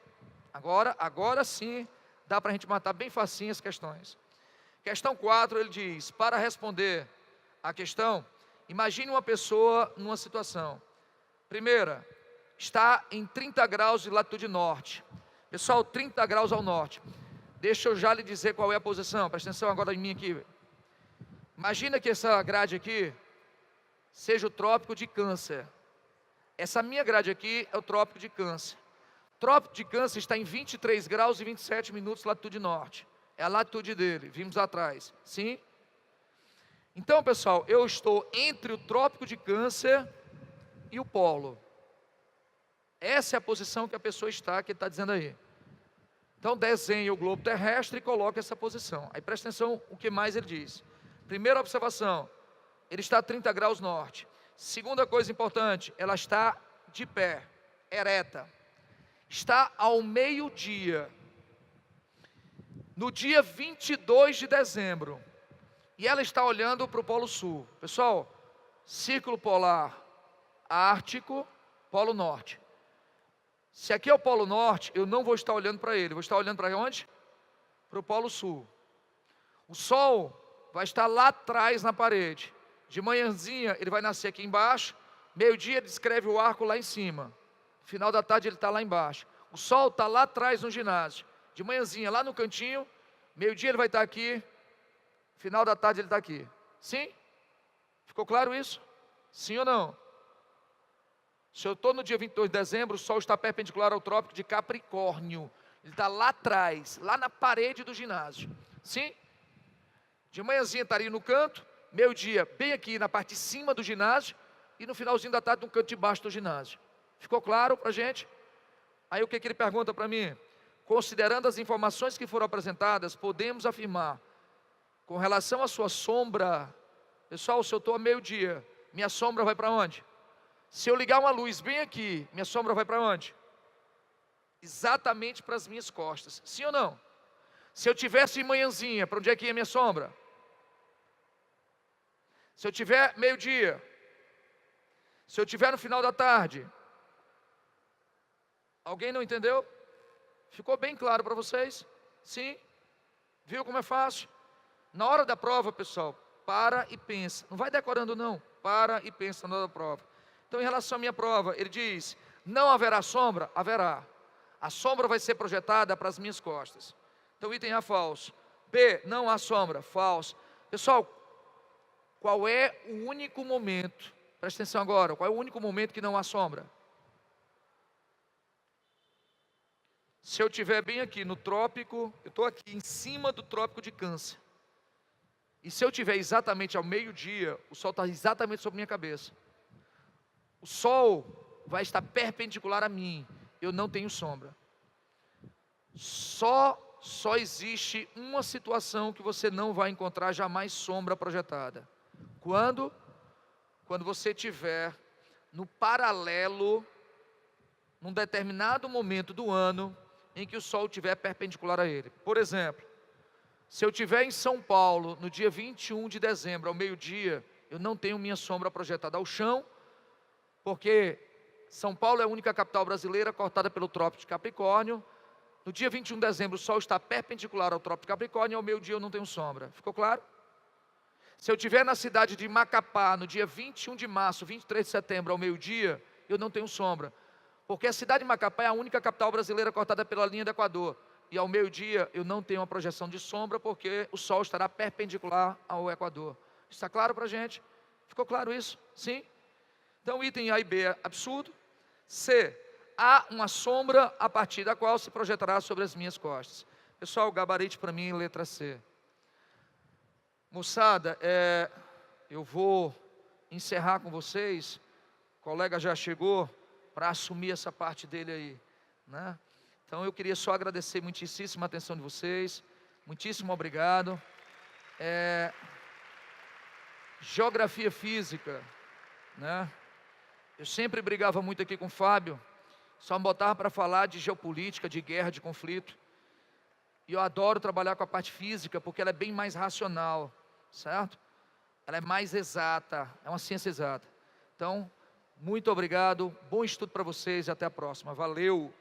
Agora sim, dá para a gente matar bem facinho as questões. Questão 4, ele diz: para responder a questão, imagine uma pessoa numa situação. Primeira, está em 30 graus de latitude norte. Pessoal, 30 graus ao norte. Deixa eu já lhe dizer qual é a posição. Presta atenção agora em mim aqui. Imagina que essa grade aqui seja o trópico de Câncer. Essa minha grade aqui é o trópico de Câncer. O trópico de Câncer está em 23 graus e 27 minutos latitude norte. É a latitude dele, vimos atrás. Sim? Então, pessoal, eu estou entre o trópico de Câncer e o polo. Essa é a posição que a pessoa está, que ele está dizendo aí. Então, desenhe o globo terrestre e coloque essa posição. Aí presta atenção o que mais ele diz. Primeira observação, ele está a 30 graus norte. Segunda coisa importante, ela está de pé, ereta. Está ao meio-dia, no dia 22 de dezembro. E ela está olhando para o Polo Sul. Pessoal, círculo polar ártico, Polo Norte. Se aqui é o Polo Norte, eu não vou estar olhando para ele. Vou estar olhando para onde? Para o Polo Sul. O Sol vai estar lá atrás na parede. De manhãzinha ele vai nascer aqui embaixo. Meio-dia ele descreve o arco lá em cima. Final da tarde ele está lá embaixo. O Sol está lá atrás no ginásio. De manhãzinha, lá no cantinho, meio-dia ele vai estar aqui, final da tarde ele está aqui. Sim? Ficou claro isso? Sim ou não? Se eu estou no dia 22 de dezembro, o Sol está perpendicular ao trópico de Capricórnio. Ele está lá atrás, lá na parede do ginásio. Sim? De manhãzinha estaria no canto, meio-dia bem aqui na parte de cima do ginásio, e no finalzinho da tarde no canto de baixo do ginásio. Ficou claro para a gente? Aí o que ele pergunta para mim? Considerando as informações que foram apresentadas, podemos afirmar, com relação à sua sombra, pessoal, se eu estou a meio-dia, minha sombra vai para onde? Se eu ligar uma luz bem aqui, minha sombra vai para onde? Exatamente para as minhas costas. Sim ou não? Se eu tivesse manhãzinha, para onde é que ia minha sombra? Se eu tiver meio-dia, se eu tiver no final da tarde, alguém não entendeu? Ficou bem claro para vocês? Sim? Viu como é fácil? Na hora da prova, pessoal, para e pensa. Não vai decorando não, para e pensa na hora da prova. Então, em relação à minha prova, ele diz, não haverá sombra? Haverá. A sombra vai ser projetada para as minhas costas. Então, item A, falso. B, não há sombra, falso. Pessoal, qual é o único momento, presta atenção agora, qual é o único momento que não há sombra? Se eu estiver bem aqui no trópico, eu estou aqui em cima do trópico de Câncer. E se eu estiver exatamente ao meio-dia, o Sol está exatamente sobre minha cabeça. O Sol vai estar perpendicular a mim, eu não tenho sombra. Só existe uma situação que você não vai encontrar jamais sombra projetada. Quando você estiver no paralelo, num determinado momento do ano, em que o Sol estiver perpendicular a ele. Por exemplo, se eu estiver em São Paulo, no dia 21 de dezembro, ao meio-dia, eu não tenho minha sombra projetada ao chão, porque São Paulo é a única capital brasileira cortada pelo Trópico de Capricórnio. No dia 21 de dezembro, o Sol está perpendicular ao Trópico de Capricórnio, e ao meio-dia eu não tenho sombra. Ficou claro? Se eu estiver na cidade de Macapá, no dia 21 de março, 23 de setembro, ao meio-dia, eu não tenho sombra. Porque a cidade de Macapá é a única capital brasileira cortada pela linha do Equador. E ao meio-dia eu não tenho uma projeção de sombra, porque o Sol estará perpendicular ao Equador. Está claro para a gente? Ficou claro isso? Sim? Então, item A e B é absurdo. C, há uma sombra a partir da qual se projetará sobre as minhas costas. Pessoal, gabarite para mim, letra C. Moçada, eu vou encerrar com vocês. O colega já chegou para assumir essa parte dele aí, né? Então eu queria só agradecer muitíssimo a atenção de vocês. Muitíssimo obrigado. Geografia física, né? Eu sempre brigava muito aqui com o Fábio, só me botava para falar de geopolítica, de guerra, de conflito. E eu adoro trabalhar com a parte física, porque ela é bem mais racional, certo? Ela é mais exata, é uma ciência exata. Então, muito obrigado, bom estudo para vocês e até a próxima. Valeu!